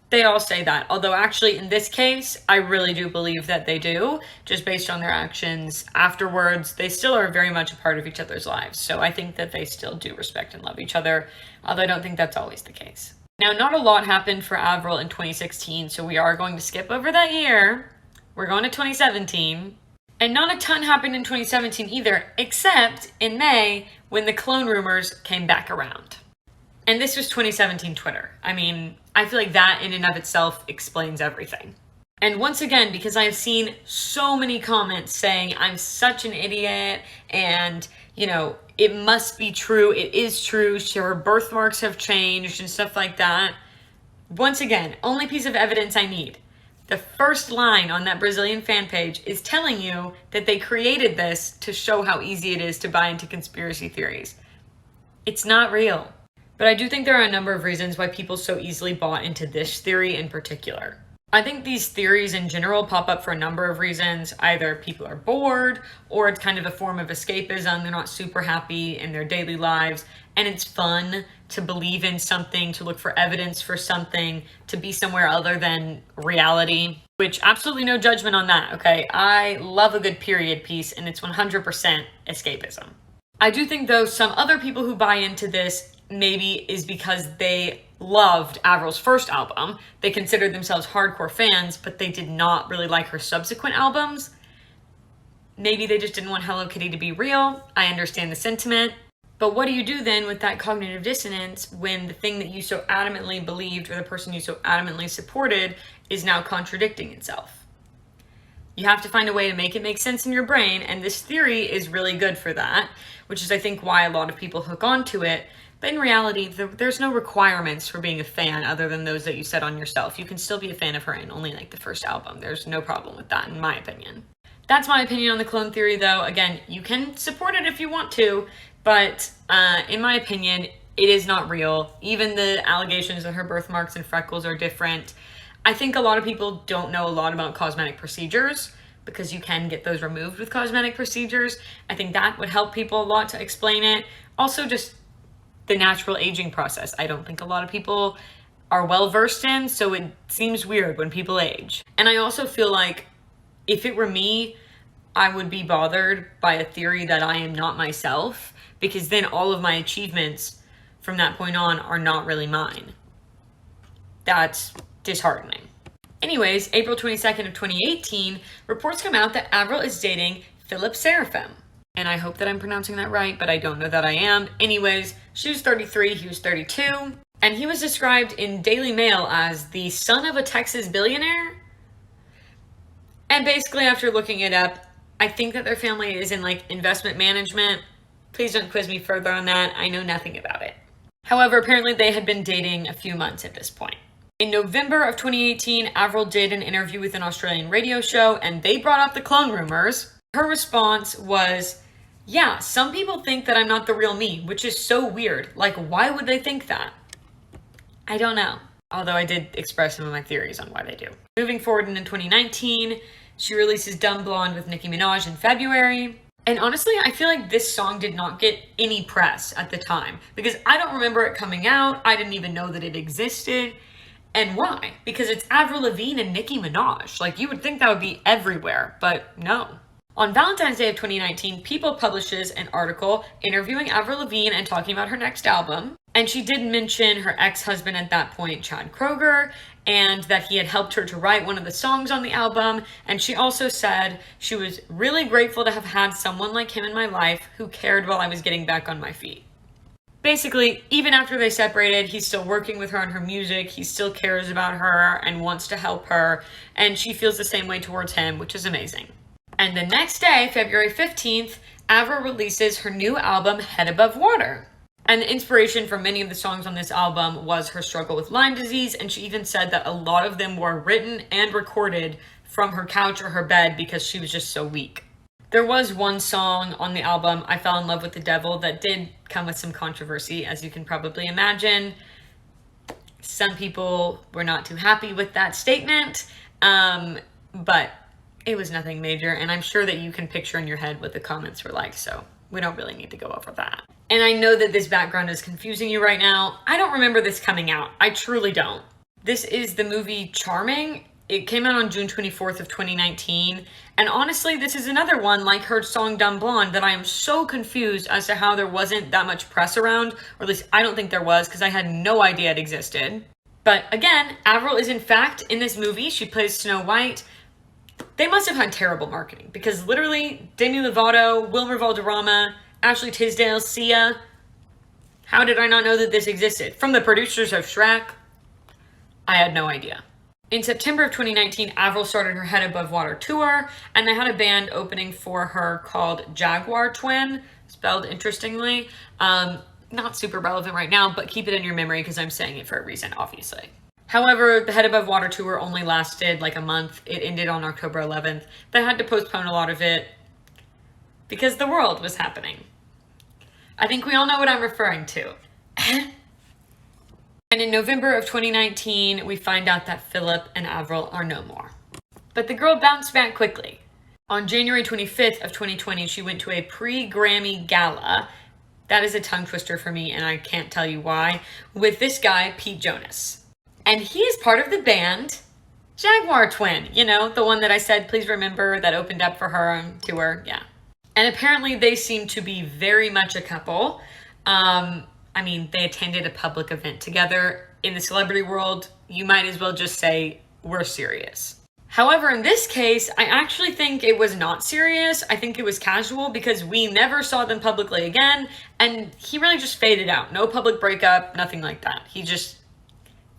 they all say that. Although actually in this case, I really do believe that they do, just based on their actions afterwards. They still are very much a part of each other's lives. So I think that they still do respect and love each other, although I don't think that's always the case. Now, not a lot happened for Avril in 2016, so we are going to skip over that year. We're going to 2017. And not a ton happened in 2017 either, except in May when the clone rumors came back around. And this was 2017 Twitter. I mean, I feel like that in and of itself explains everything. And once again, because I've seen so many comments saying I'm such an idiot and, you know, it must be true, it is true, her birthmarks have changed and stuff like that. Once again, only piece of evidence I need. The first line on that Brazilian fan page is telling you that they created this to show how easy it is to buy into conspiracy theories. It's not real. But I do think there are a number of reasons why people so easily bought into this theory in particular. I think these theories in general pop up for a number of reasons. Either people are bored, or it's kind of a form of escapism. They're not super happy in their daily lives, and it's fun to believe in something, to look for evidence for something, to be somewhere other than reality, which absolutely no judgment on that, okay? I love a good period piece, and it's 100% escapism. I do think, though, some other people who buy into this maybe is because they loved Avril's first album. They considered themselves hardcore fans, but they did not really like her subsequent albums. Maybe they just didn't want Hello Kitty to be real. I understand the sentiment. But what do you do then with that cognitive dissonance when the thing that you so adamantly believed, or the person you so adamantly supported, is now contradicting itself? You have to find a way to make it make sense in your brain, and this theory is really good for that, which is, I think, why a lot of people hook onto it. But in reality, there's no requirements for being a fan other than those that you set on yourself. You can still be a fan of her and only like the first album. There's no problem with that, in my opinion. That's my opinion on the clone theory, though. Again, you can support it if you want to, but in my opinion, it is not real. Even the allegations that her birthmarks and freckles are different. I think a lot of people don't know a lot about cosmetic procedures, because you can get those removed with cosmetic procedures. I think that would help people a lot to explain it. Also, just the natural aging process. I don't think a lot of people are well versed in, so it seems weird when people age. And I also feel like if it were me, I would be bothered by a theory that I am not myself, because then all of my achievements from that point on are not really mine. That's disheartening. Anyways, April 22nd of 2018, reports come out that Avril is dating Philip Seraphim. And I hope that I'm pronouncing that right, but I don't know that I am. Anyways, she was 33, he was 32. And he was described in Daily Mail as the son of a Texas billionaire. And basically, after looking it up, I think that their family is in like investment management. Please don't quiz me further on that. I know nothing about it. However, apparently they had been dating a few months at this point. In November of 2018, Avril did an interview with an Australian radio show, and they brought up the clone rumors. Her response was, yeah, some people think that I'm not the real me, which is so weird. Like, why would they think that? I don't know. Although I did express some of my theories on why they do. Moving forward in 2019, she releases Dumb Blonde with Nicki Minaj in February. And honestly, I feel like this song did not get any press at the time, because I don't remember it coming out. I didn't even know that it existed. And why? Because it's Avril Lavigne and Nicki Minaj. Like, you would think that would be everywhere, but no. On Valentine's Day of 2019, People publishes an article interviewing Avril Lavigne and talking about her next album. And she did mention her ex-husband at that point, Chad Kroeger, and that he had helped her to write one of the songs on the album. And she also said she was really grateful to have had someone like him in my life who cared while I was getting back on my feet. Basically, even after they separated, he's still working with her on her music. He still cares about her and wants to help her. And she feels the same way towards him, which is amazing. And the next day, February 15th, Avril releases her new album, Head Above Water. And the inspiration for many of the songs on this album was her struggle with Lyme disease, and she even said that a lot of them were written and recorded from her couch or her bed because she was just so weak. There was one song on the album, I Fell in Love with the Devil, that did come with some controversy, as you can probably imagine. Some people were not too happy with that statement, but it was nothing major, and I'm sure that you can picture in your head what the comments were like, so we don't really need to go over that. And I know that this background is confusing you right now. I don't remember this coming out. I truly don't. This is the movie Charming. It came out on June 24th of 2019. And honestly, this is another one like her song Dumb Blonde that I am so confused as to how there wasn't that much press around, or at least I don't think there was because I had no idea it existed. But again, Avril is in fact in this movie. She plays Snow White. They must have had terrible marketing because literally Demi Lovato, Wilmer Valderrama, Ashley Tisdale, Sia. How did I not know that this existed? From the producers of Shrek, I had no idea. In September of 2019, Avril started her Head Above Water tour, and they had a band opening for her called Jaguar Twin, spelled interestingly. Not super relevant right now, but keep it in your memory because I'm saying it for a reason, obviously. However, the Head Above Water tour only lasted like a month. It ended on October 11th. They had to postpone a lot of it because the world was happening. I think we all know what I'm referring to. And in November of 2019, we find out that Philip and Avril are no more. But the girl bounced back quickly. On January 25th of 2020, she went to a pre-Grammy gala. That is a tongue twister for me, and I can't tell you why. With this guy, Pete Jonas. And he is part of the band Jaguar Twin. You know, the one that I said, please remember, that opened up for her on tour. Yeah. And apparently they seem to be very much a couple. I mean, they attended a public event together. In the celebrity world, you might as well just say, we're serious. However, in this case, I actually think it was not serious. I think it was casual because we never saw them publicly again. And he really just faded out. No public breakup, nothing like that. He just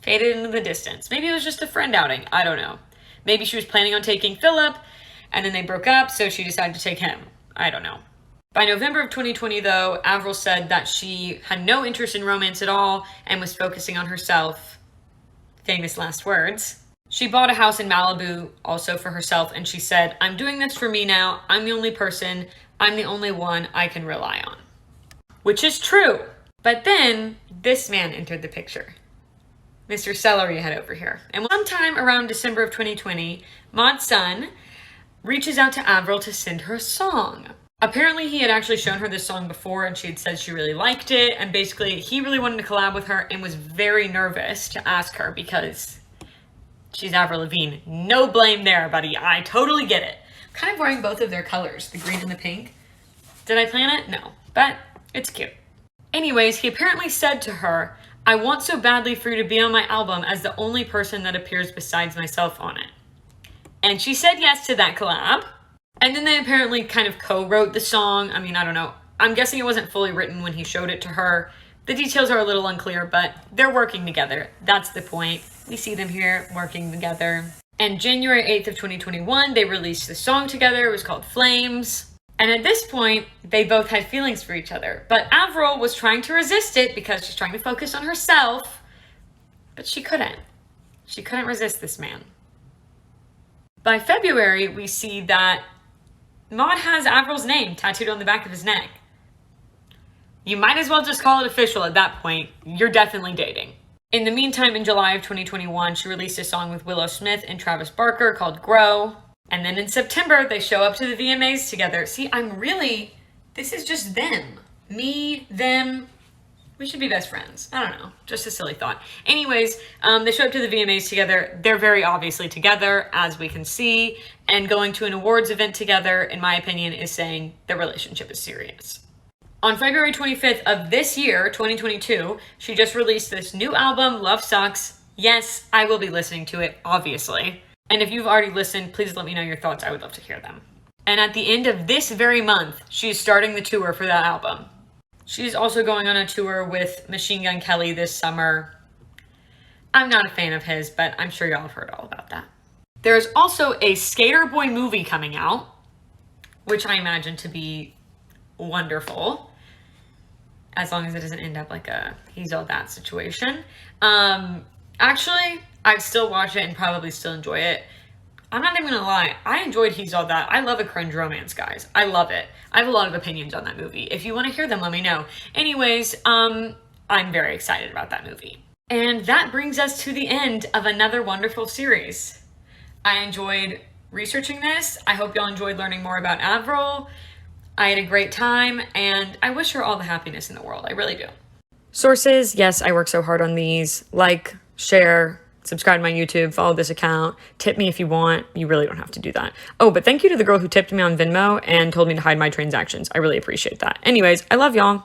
faded into the distance. Maybe it was just a friend outing. I don't know. Maybe she was planning on taking Philip and then they broke up, so she decided to take him. I don't know. By November of 2020, though, Avril said that she had no interest in romance at all and was focusing on herself. Famous last words. She bought a house in Malibu also for herself, and she said, I'm doing this for me now. I'm the only person. I'm the only one I can rely on. Which is true. But then this man entered the picture. Mr. Celery Head over here. And sometime around December of 2020, Maud's son reaches out to Avril to send her a song. Apparently he had actually shown her this song before and she had said she really liked it, and basically he really wanted to collab with her and was very nervous to ask her because she's Avril Lavigne. No blame there, buddy. I totally get it. Kind of wearing both of their colors, the green and the pink. Did I plan it? No, but it's cute. Anyways, he apparently said to her, I want so badly for you to be on my album as the only person that appears besides myself on it. And she said yes to that collab. And then they apparently kind of co-wrote the song. I mean, I don't know. I'm guessing it wasn't fully written when he showed it to her. The details are a little unclear, but they're working together. That's the point. We see them here working together. And January 8th of 2021, they released the song together. It was called Flames. And at this point, they both had feelings for each other. But Avril was trying to resist it because she's trying to focus on herself. But she couldn't. She couldn't resist this man. By February, we see that Maud has Avril's name tattooed on the back of his neck. You might as well just call it official at that point. You're definitely dating. In the meantime, in July of 2021, she released a song with Willow Smith and Travis Barker called Grow. And then in September, they show up to the VMAs together. See, this is just them. Me, them. We should be best friends. I don't know. Just a silly thought. Anyways, they show up to the VMAs together. They're very obviously together, as we can see. And going to an awards event together, in my opinion, is saying their relationship is serious. On February 25th of this year, 2022, she just released this new album, Love Sucks. Yes, I will be listening to it, obviously. And if you've already listened, please let me know your thoughts. I would love to hear them. And at the end of this very month, she's starting the tour for that album. She's also going on a tour with Machine Gun Kelly this summer. I'm not a fan of his, but I'm sure y'all have heard all about that. There's also a Skater Boy movie coming out, which I imagine to be wonderful, as long as it doesn't end up like a He's All That situation. Actually, I'd still watch it and probably still enjoy it. I'm not even gonna lie, I enjoyed He's All That. I love a cringe romance, guys. I love it. I have a lot of opinions on that movie. If you want to hear them, let me know. Anyways, I'm very excited about that movie. And that brings us to the end of another wonderful series. I enjoyed researching this. I hope y'all enjoyed learning more about Avril. I had a great time, and I wish her all the happiness in the world. I really do. Sources, yes, I work so hard on these. Like, share, subscribe to my YouTube, follow this account, tip me if you want. You really don't have to do that. Oh, but thank you to the girl who tipped me on Venmo and told me to hide my transactions. I really appreciate that. Anyways, I love y'all.